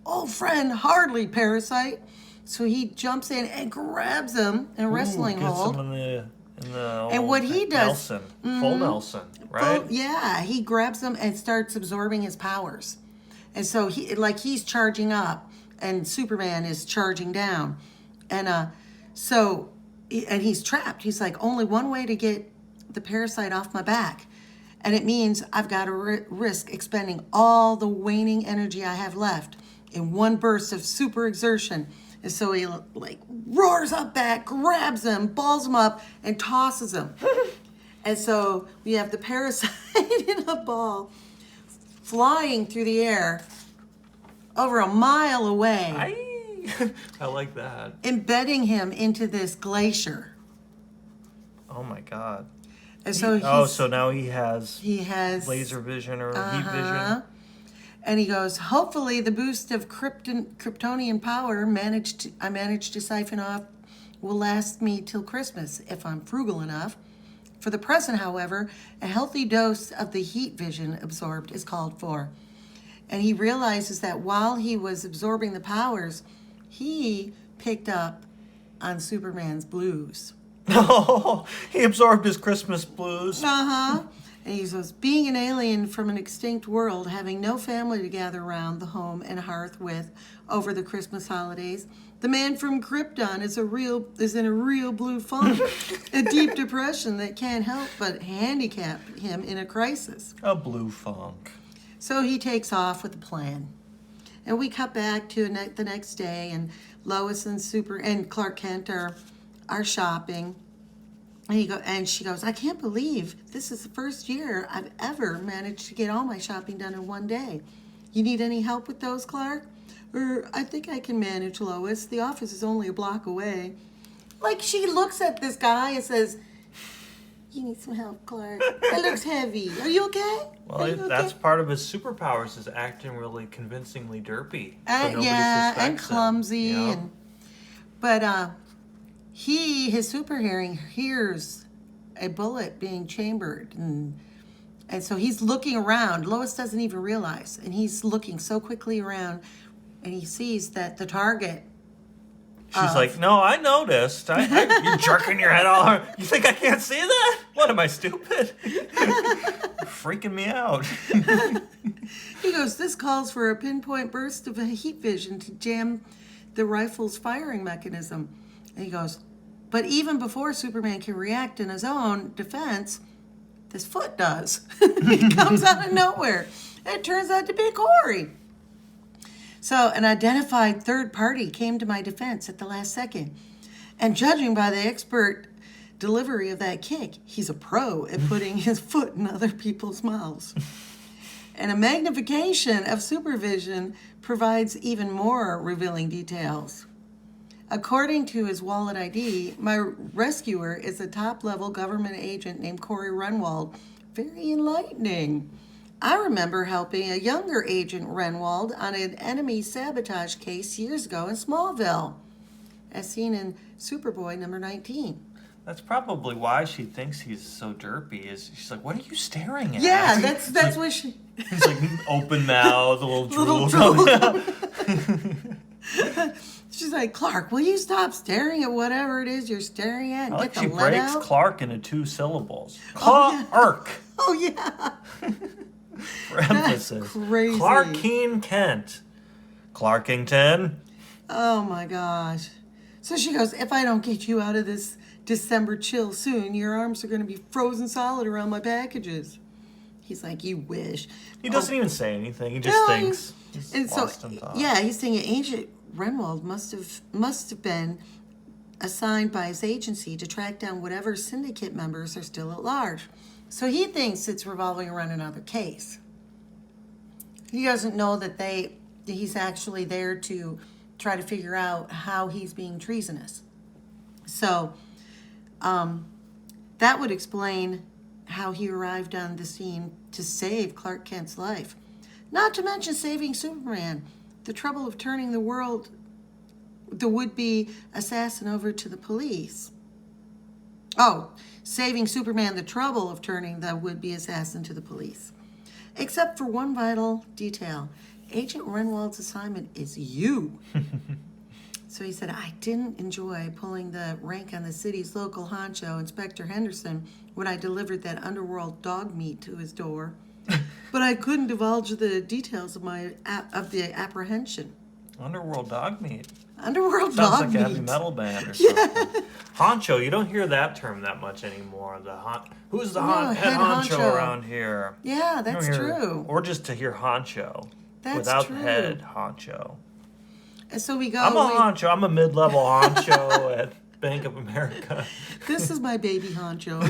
S2: Old friend, hardly, Parasite. So he jumps in and grabs him in a wrestling
S1: Gets
S2: hold.
S1: him in the
S2: And what he does-
S1: Nelson, full Nelson, right?
S2: Yeah, he grabs him and starts absorbing his powers. And so he's charging up and Superman is charging down. And and he's trapped. He's like, only one way to get the parasite off my back. And it means I've got to risk expending all the waning energy I have left in one burst of super exertion. And so he like roars up back, grabs him, balls him up, and tosses him. And so we have the parasite in a ball flying through the air over a mile away,
S1: I like that.
S2: embedding him into this glacier.
S1: Oh my God.
S2: And so
S1: so now he has laser vision or heat vision.
S2: And he goes, hopefully the boost of Kryptonian power I managed to siphon off will last me till Christmas if I'm frugal enough. For the present, however, a healthy dose of the heat vision absorbed is called for. And he realizes that while he was absorbing the powers, he picked up on Superman's blues.
S1: Oh, he absorbed his Christmas blues.
S2: And he says, being an alien from an extinct world, having no family to gather around the home and hearth with over the Christmas holidays, the man from Krypton is in a real blue funk, a deep depression that can't help but handicap him in a crisis.
S1: A blue funk.
S2: So he takes off with a plan. And we cut back to the next day, and Lois and Clark Kent are shopping. And she goes, I can't believe this is the first year I've ever managed to get all my shopping done in one day. You need any help with those, Clark? I think I can manage, Lois. The office is only a block away. Like, she looks at this guy and says, you need some help, Clark. It looks heavy. Are you okay?
S1: Well, that's part of his superpowers, is acting really convincingly derpy. So nobody
S2: and
S1: suspects
S2: clumsy.
S1: him,
S2: But his super hearing hears a bullet being chambered. And so he's looking around. Lois doesn't even realize. And he's looking so quickly around. And he sees that the target...
S1: She's like, no, I noticed. You're jerking your head all around. You think I can't see that? What, am I stupid? You're freaking me out.
S2: He goes, this calls for a pinpoint burst of heat vision to jam the rifle's firing mechanism. And he goes, but even before Superman can react in his own defense, this foot does. He comes out of nowhere. And it turns out to be Corey. So an identified third party came to my defense at the last second. And judging by the expert delivery of that kick, he's a pro at putting his foot in other people's mouths. And a magnification of supervision provides even more revealing details. According to his wallet ID, my rescuer is a top-level government agent named Corey Renwald. Very enlightening. I remember helping a younger Agent Renwald on an enemy sabotage case years ago in Smallville, as seen in Superboy number 19.
S1: That's probably why she thinks he's so derpy. She's like, what are you staring at?
S2: Yeah, that's what she...
S1: He's like open mouth, a little drool.
S2: She's like, Clark, will you stop staring at whatever it is you're staring at and get the
S1: she
S2: lead
S1: breaks
S2: out?
S1: Clark into 2 syllables. Clark.
S2: Oh, yeah.
S1: For emphasis.
S2: Crazy.
S1: Clarkeen Kent. Clarkington.
S2: Oh, my gosh. So she goes, if I don't get you out of this December chill soon, your arms are going to be frozen solid around my packages. He's like, you wish.
S1: He doesn't even say anything. He just thinks.
S2: And so, yeah, he's thinking Agent Renwald must have been assigned by his agency to track down whatever syndicate members are still at large. So he thinks it's revolving around another case. He doesn't know that he's actually there to try to figure out how he's being treasonous. So that would explain how he arrived on the scene to save Clark Kent's life. Not to mention saving Superman. The trouble of turning the would-be assassin over to the police. Oh, saving Superman the trouble of turning the would-be assassin to the police. Except for one vital detail. Agent Renwald's assignment is you. So he said, I didn't enjoy pulling the rank on the city's local honcho, Inspector Henderson, when I delivered that underworld dog meat to his door. But I couldn't divulge the details of the apprehension.
S1: Underworld dog meat.
S2: Underworld
S1: Sounds
S2: dog
S1: like
S2: meat.
S1: a heavy metal band or something. Honcho, you don't hear that term that much anymore. Who's the head honcho around here?
S2: Yeah, that's true.
S1: Or just to hear honcho.
S2: That's
S1: without
S2: true.
S1: head honcho.
S2: And so we go.
S1: I'm a honcho. I'm a mid-level honcho at Bank of America.
S2: This is my baby honcho.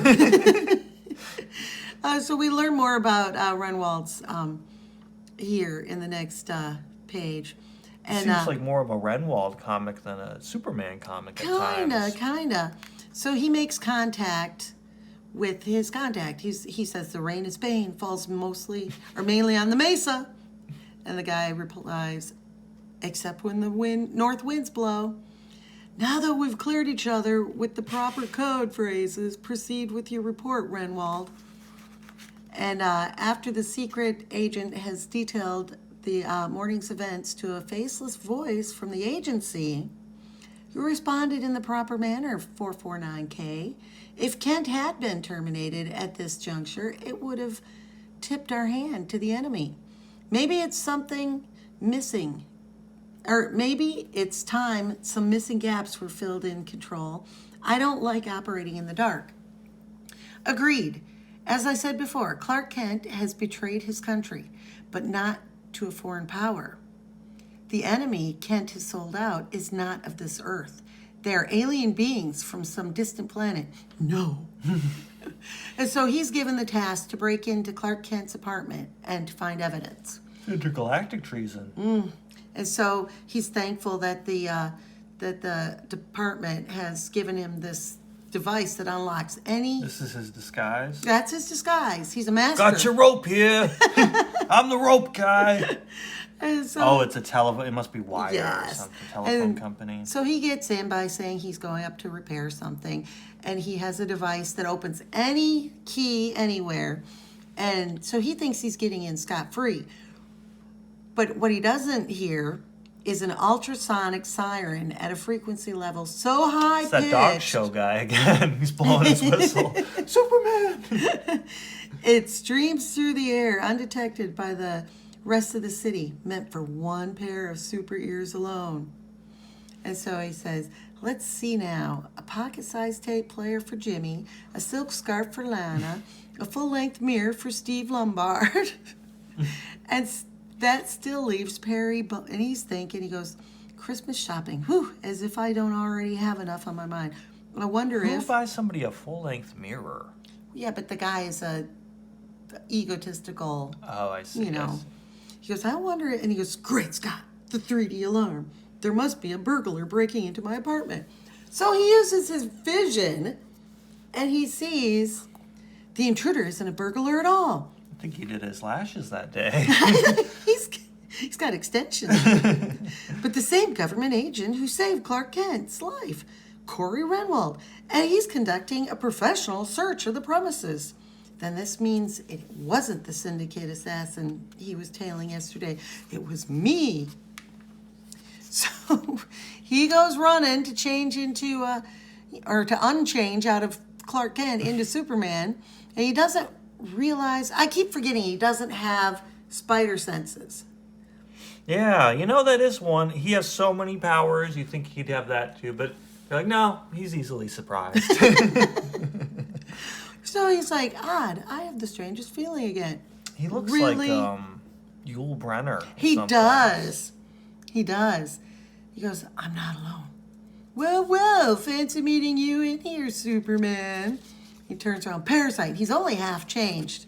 S2: So we learn more about Renwald's here in the next page. And,
S1: seems like more of a Renwald comic than a Superman comic at times.
S2: Kinda. So he makes contact with his contact. He says the rain is bane, falls mainly on the mesa. And the guy replies, except when the north winds blow. Now that we've cleared each other with the proper code phrases, proceed with your report, Renwald. And after the secret agent has detailed the morning's events to a faceless voice from the agency, who responded in the proper manner, 449K. If Kent had been terminated at this juncture, it would have tipped our hand to the enemy. Maybe it's something missing, or maybe it's time some missing gaps were filled in control. I don't like operating in the dark. Agreed. As I said before, Clark Kent has betrayed his country, but not to a foreign power. The enemy Kent has sold out is not of this earth. They are alien beings from some distant planet. No. And so he's given the task to break into Clark Kent's apartment and to find evidence.
S1: Intergalactic treason.
S2: And so he's thankful that the department has given him this device that unlocks any...
S1: This is his disguise?
S2: That's his disguise. He's a master.
S1: Got your rope here. I'm the rope guy.
S2: And so,
S1: it's a telephone. It must be Wire or something. Telephone company.
S2: So he gets in by saying he's going up to repair something. And he has a device that opens any key anywhere. And so he thinks he's getting in scot-free. But what he doesn't hear is an ultrasonic siren at a frequency level so high pitched.
S1: It's that dog show guy again. He's blowing his whistle. Superman!
S2: It streams through the air undetected by the rest of the city, meant for one pair of super ears alone. And so he says, let's see now. A pocket-sized tape player for Jimmy, a silk scarf for Lana, a full-length mirror for Steve Lombard. And that still leaves Perry, and he's thinking, he goes, Christmas shopping. Whew, as if I don't already have enough on my mind. I wonder
S1: Who buys somebody a full-length mirror?
S2: Yeah, but the guy is a egotistical...
S1: Oh, I see.
S2: You know. He goes, I wonder... And he goes, great Scott, the 3D alarm. There must be a burglar breaking into my apartment. So he uses his vision, and he sees the intruder isn't a burglar at all.
S1: I think he did his lashes that day.
S2: He's got extensions. But the same government agent who saved Clark Kent's life, Corey Renwald, and he's conducting a professional search of the premises. Then this means it wasn't the syndicate assassin he was tailing yesterday. It was me. So he goes running to change into, or to unchange out of Clark Kent into Superman, and he doesn't realize, I keep forgetting he doesn't have spider senses.
S1: Yeah, that is one. He has so many powers, you think he'd have that too, but you're like, no, he's easily surprised.
S2: So he's like, odd, I have the strangest feeling again.
S1: He looks
S2: really?
S1: like Yul Brynner.
S2: He does. He does. He goes, I'm not alone. Well, fancy meeting you in here, Superman. He turns around. Parasite, he's only half changed.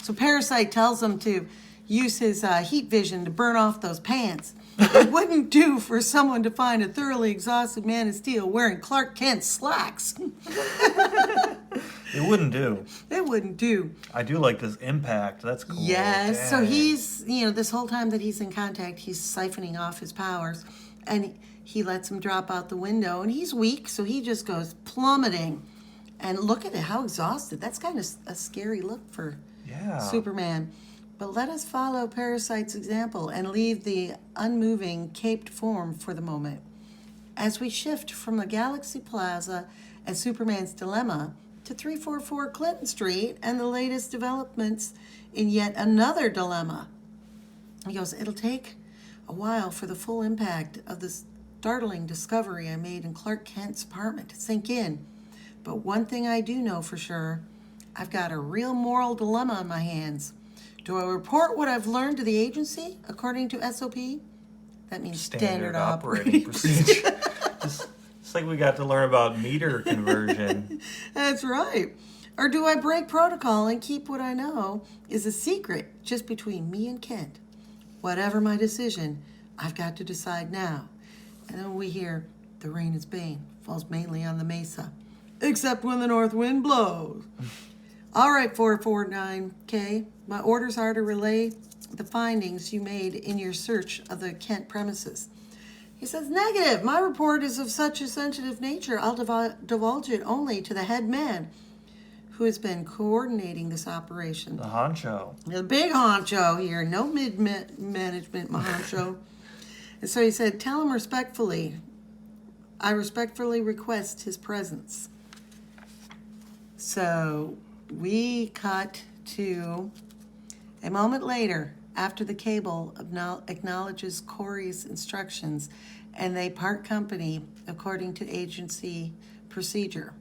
S2: So Parasite tells him to use his heat vision to burn off those pants. It wouldn't do for someone to find a thoroughly exhausted Man of Steel wearing Clark Kent slacks.
S1: It wouldn't do.
S2: It wouldn't do.
S1: I do like this impact. That's cool.
S2: Yes.
S1: Dang.
S2: So he's, this whole time that he's in contact, he's siphoning off his powers. And he lets him drop out the window. And he's weak, so he just goes plummeting. And look at it, how exhausted. That's kind of a scary look for Superman. But let us follow Parasite's example and leave the unmoving, caped form for the moment. as we shift from the Galaxy Plaza and Superman's Dilemma to 344 Clinton Street and the latest developments in yet another dilemma. He goes, it'll take a while for the full impact of this startling discovery I made in Clark Kent's apartment to sink in. But one thing I do know for sure, I've got a real moral dilemma on my hands. Do I report what I've learned to the agency according to SOP? That means standard operating procedure.
S1: It's like we got to learn about meter conversion.
S2: That's right. Or do I break protocol and keep what I know is a secret just between me and Kent? Whatever my decision, I've got to decide now. And then we hear the rain is bane, falls mainly on the mesa, except when the north wind blows. All right, 449K, my orders are to relay the findings you made in your search of the Kent premises. He says, negative. My report is of such a sensitive nature, I'll divulge it only to the head man who has been coordinating this operation.
S1: The honcho.
S2: The big honcho here, no mid-management honcho. And so he said, tell him respectfully, I respectfully request his presence. So we cut to a moment later after the cable acknowledges Corey's instructions and they part company according to agency procedure.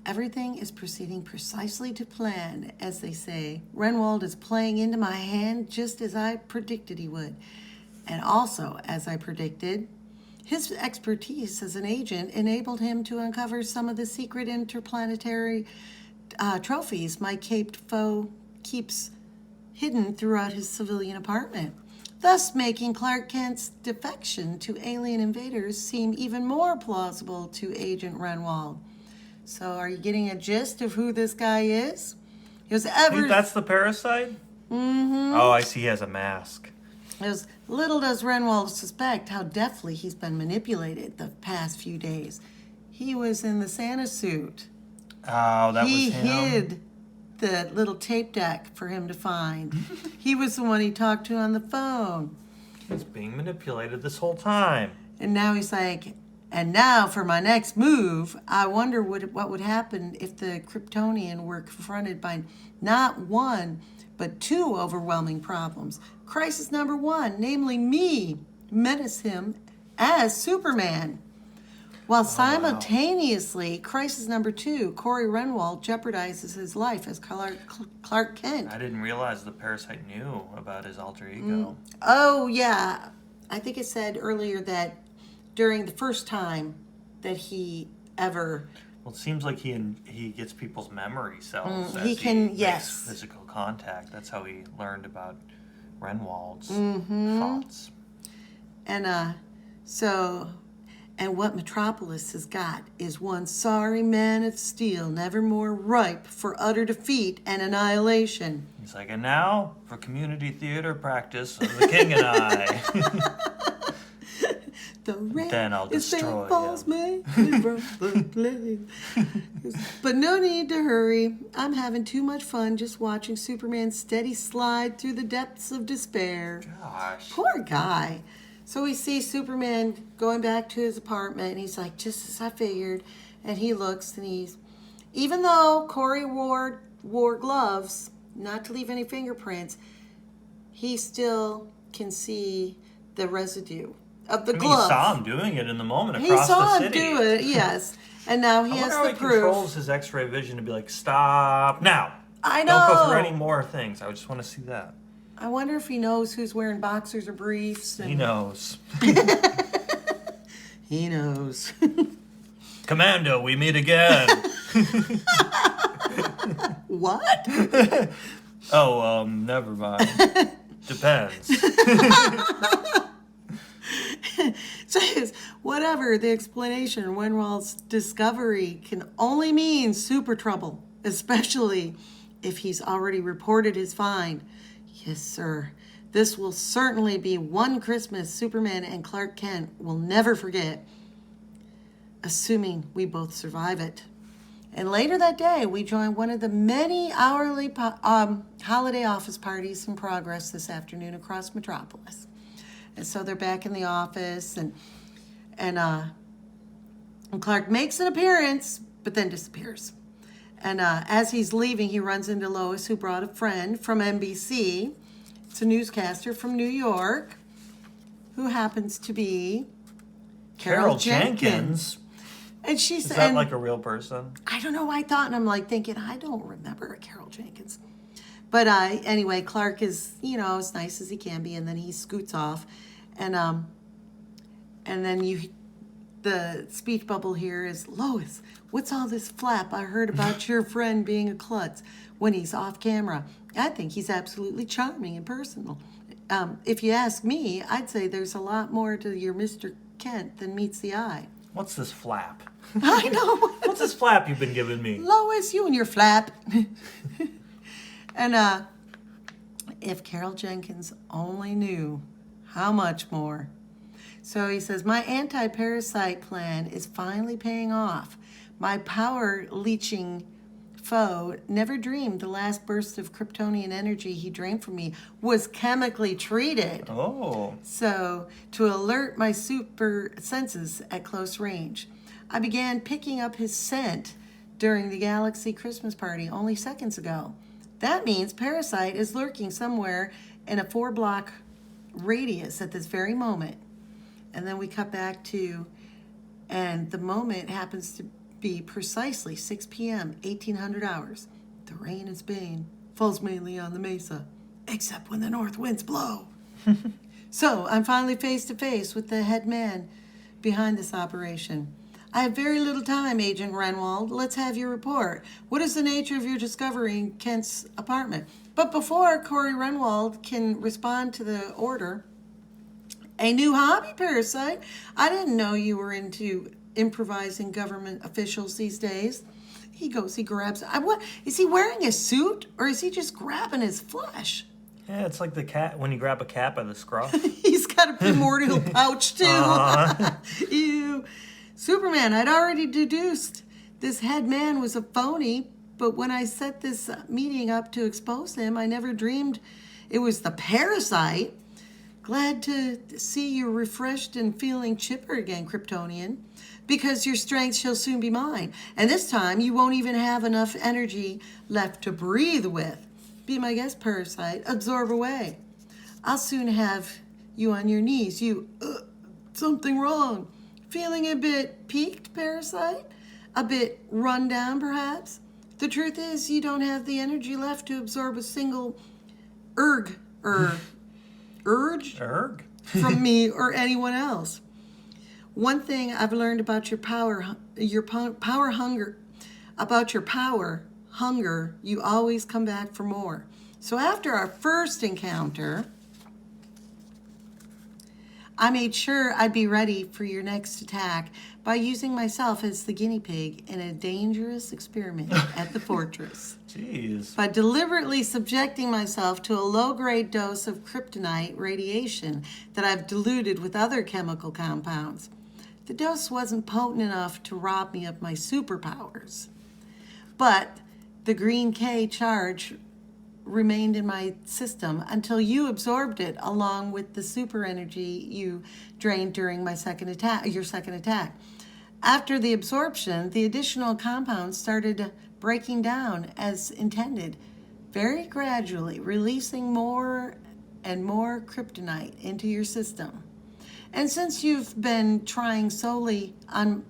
S2: Everything is proceeding precisely to plan, as they say. Renwald is playing into my hand just as I predicted he would. And also, as I predicted, his expertise as an agent enabled him to uncover some of the secret interplanetary trophies my caped foe keeps hidden throughout his civilian apartment, thus making Clark Kent's defection to alien invaders seem even more plausible to Agent Renwald. So are you getting a gist of who this guy is? He was ever...
S1: That's the Parasite? Mm-hmm. Oh, I see he has a mask.
S2: As little does Renwald suspect how deftly he's been manipulated the past few days. He was in the Santa suit.
S1: Oh, that was him?
S2: He hid the little tape deck for him to find. He was the one he talked to on the phone.
S1: He's being manipulated this whole time.
S2: And now he's like, and now for my next move, I wonder what would happen if the Kryptonian were confronted by not one, but two overwhelming problems. Crisis number one, namely me, menace him as Superman. While simultaneously, crisis number two, Corey Renwald jeopardizes his life as Clark Kent.
S1: I didn't realize the Parasite knew about his alter ego.
S2: Oh, yeah. I think it said earlier that during the first time that he ever...
S1: Well, it seems like he gets people's memory cells as
S2: he can,
S1: makes
S2: yes.
S1: physical contact. That's how he learned about Renwald's thoughts.
S2: And and what Metropolis has got is one sorry man of steel, never more ripe for utter defeat and annihilation.
S1: He's like, and now for community theater practice of the King and I.
S2: The rain
S1: Then I'll destroy
S2: falls
S1: him.
S2: But no need to hurry. I'm having too much fun just watching Superman steady slide through the depths of despair.
S1: Gosh.
S2: Poor guy. So we see Superman going back to his apartment, and he's like, just as I figured. And he looks, and even though Corey wore gloves, not to leave any fingerprints, he still can see the residue of the glove.
S1: He saw him doing it in the moment
S2: He
S1: across
S2: saw
S1: the
S2: him
S1: city.
S2: do it, yes. And now he
S1: I
S2: has
S1: wonder how
S2: the
S1: he
S2: proof.
S1: controls his X-ray vision to be like, stop now.
S2: I
S1: Don't go
S2: know.
S1: through any more things. I just want to see that.
S2: I wonder if he knows who's wearing boxers or briefs.
S1: He knows.
S2: He knows.
S1: Commando, we meet again.
S2: What?
S1: Oh, never mind. Depends.
S2: So whatever the explanation, Renwald's discovery can only mean super trouble, especially if he's already reported his find. Yes, sir. This will certainly be one Christmas Superman and Clark Kent will never forget, assuming we both survive it. And later that day, we join one of the many hourly holiday office parties in progress this afternoon across Metropolis. And so they're back in the office, and And Clark makes an appearance, but then disappears. And as he's leaving, he runs into Lois, who brought a friend from NBC. It's a newscaster from New York, who happens to be
S1: Carol Jenkins.
S2: And she
S1: Is
S2: said,
S1: that like a real person?
S2: I don't know. I thought, and I'm like thinking, I don't remember a Carol Jenkins. But anyway, Clark is, as nice as he can be, and then he scoots off, and then the speech bubble here is, Lois, what's all this flap I heard about your friend being a klutz when he's off camera? I think he's absolutely charming and personal. If you ask me, I'd say there's a lot more to your Mr. Kent than meets the eye.
S1: What's this flap?
S2: I know.
S1: What's this flap you've been giving me?
S2: Lois, you and your flap. And if Carol Jenkins only knew how much more. So he says, my anti-parasite plan is finally paying off. My power leeching foe never dreamed the last burst of Kryptonian energy he drained from me was chemically treated.
S1: Oh.
S2: So, to alert my super senses at close range, I began picking up his scent during the Galaxy Christmas party only seconds ago. That means Parasite is lurking somewhere in a 4-block radius at this very moment. And then we cut back to, and the moment happens to be precisely 6 p.m., 1800 hours. The rain is bane, falls mainly on the mesa, except when the north winds blow. So I'm finally face to face with the head man behind this operation. I have very little time, Agent Renwald. Let's have your report. What is the nature of your discovery in Kent's apartment? But before Corey Renwald can respond to the order, a new hobby, Parasite. I didn't know you were into improvising government officials these days. He grabs. What is he wearing? A suit, or is he just grabbing his flesh?
S1: Yeah, it's like the cat when you grab a cat by the scruff.
S2: He's got a primordial pouch too. Ew. Superman, I'd already deduced this head man was a phony, but when I set this meeting up to expose him, I never dreamed it was the Parasite. Glad to see you refreshed and feeling chipper again, Kryptonian, because your strength shall soon be mine. And this time, you won't even have enough energy left to breathe with. Be my guest, Parasite. Absorb away. I'll soon have you on your knees. Something wrong. Feeling a bit peaked, Parasite? A bit run down, perhaps? The truth is, you don't have the energy left to absorb a single urge from me or anyone else. One thing I've learned about your power hunger, you always come back for more. So after our first encounter, I made sure I'd be ready for your next attack by using myself as the guinea pig in a dangerous experiment at the fortress.
S1: Jeez.
S2: By deliberately subjecting myself to a low-grade dose of kryptonite radiation that I've diluted with other chemical compounds. The dose wasn't potent enough to rob me of my superpowers. But the green K charge remained in my system until you absorbed it along with the super energy you drained during your second attack. After the absorption, the additional compounds started breaking down as intended, very gradually releasing more and more kryptonite into your system. And since you've been thriving solely on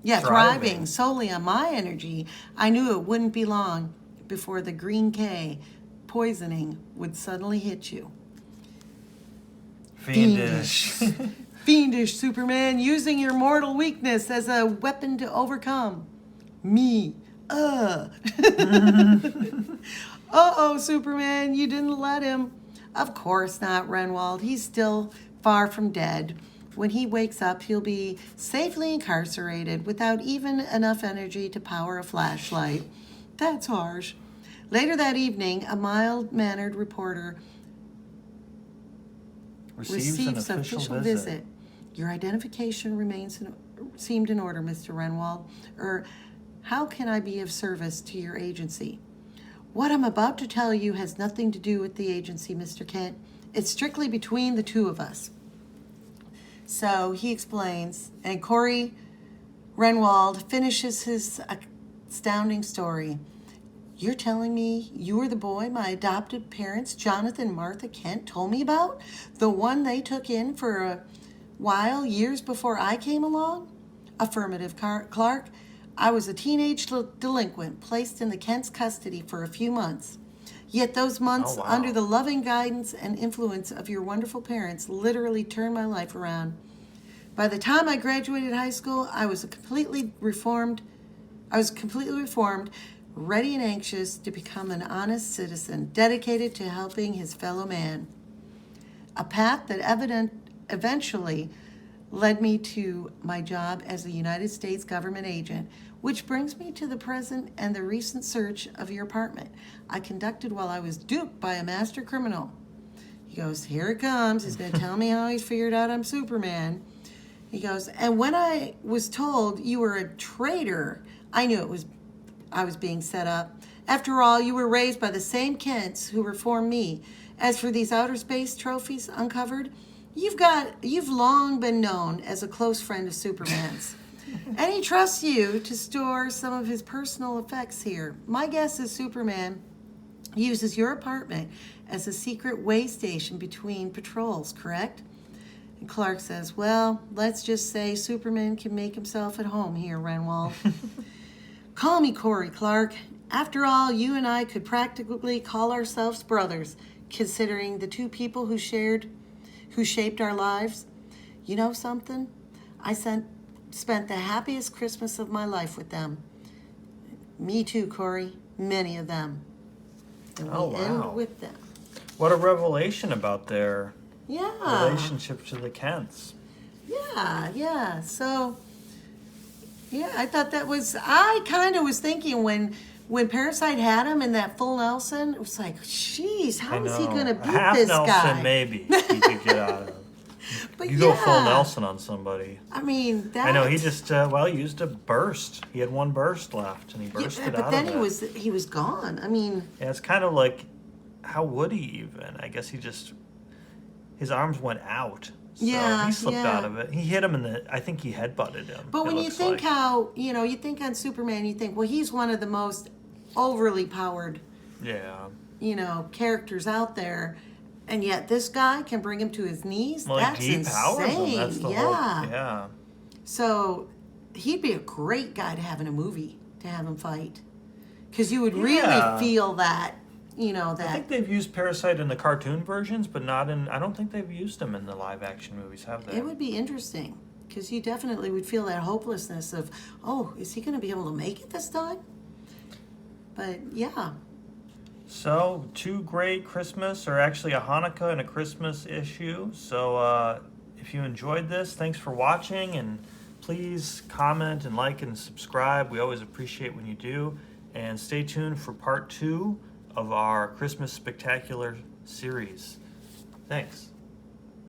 S2: my energy, I knew it wouldn't be long before the green K poisoning would suddenly hit you.
S1: Fiendish.
S2: Fiendish Superman, using your mortal weakness as a weapon to overcome me. Uh-oh, Superman, you didn't let him. Of course not, Renwald. He's still far from dead. When he wakes up, he'll be safely incarcerated without even enough energy to power a flashlight. That's harsh. Later that evening, a mild-mannered reporter receives an official visit. Your identification seemed in order, Mr. Renwald. How can I be of service to your agency? What I'm about to tell you has nothing to do with the agency, Mr. Kent. It's strictly between the two of us. So he explains, and Corey Renwald finishes his astounding story. You're telling me you were the boy my adopted parents, Jonathan and Martha Kent, told me about? The one they took in for a while years before I came along? Affirmative, Clark. I was a teenage delinquent placed in the Kent's custody for a few months. Yet those months,
S1: Oh, wow.
S2: under the loving guidance and influence of your wonderful parents, literally turned my life around. By the time I graduated high school, I was completely reformed, ready and anxious to become an honest citizen, dedicated to helping his fellow man. A path that eventually led me to my job as a United States government agent, which brings me to the present and the recent search of your apartment I conducted while I was duped by a master criminal. He goes, here it comes. He's going to tell me how he's figured out I'm Superman. He goes, and when I was told you were a traitor, I knew I was being set up. After all, you were raised by the same Kents who reformed me. As for these outer space trophies uncovered, you've long been known as a close friend of Superman's. And he trusts you to store some of his personal effects here. My guess is Superman uses your apartment as a secret way station between patrols, correct? And Clark says, well, let's just say Superman can make himself at home here, Renwald. Call me Corey, Clark. After all, you and I could practically call ourselves brothers, considering the two people who shaped our lives. You know something? I spent the happiest Christmas of my life with them. Me too, Corey. Many of them. And we end with them.
S1: What a revelation about their
S2: Yeah.
S1: relationship to the Kents.
S2: Yeah. So, yeah, I thought I kind of was thinking when Parasite had him in that full Nelson, it was like, geez, how is he going to beat
S1: Half
S2: this
S1: Nelson
S2: guy?
S1: Maybe he could get out of.
S2: But
S1: You go full Nelson on somebody.
S2: I mean, that.
S1: I know he just used a burst. He had one burst left, and he bursted
S2: but
S1: out
S2: then
S1: of it.
S2: he was gone. I mean,
S1: Yeah, it's kind of like, how would he even? I guess his arms went out. So he slipped out of it. He hit him I think he headbutted him.
S2: but when you think how, you think on Superman, you think, well, he's one of the most overly powered, characters out there. And yet this guy can bring him to his knees.
S1: Well,
S2: That's
S1: he
S2: insane.
S1: powers him. That's the whole,
S2: yeah. So he'd be a great guy to have in a movie, to have him fight. Because you would really feel that, that.
S1: I think they've used Parasite in the cartoon versions, but not in, I don't think they've used him in the live action movies, have they?
S2: It would be interesting. Because you definitely would feel that hopelessness of, oh, is he going to be able to make it this time? But yeah.
S1: So, two great Christmas, or actually a Hanukkah and a Christmas issue. So, if you enjoyed this, thanks for watching, and please comment and like and subscribe. We always appreciate when you do. And stay tuned for part 2 of our Christmas Spectacular series. Thanks.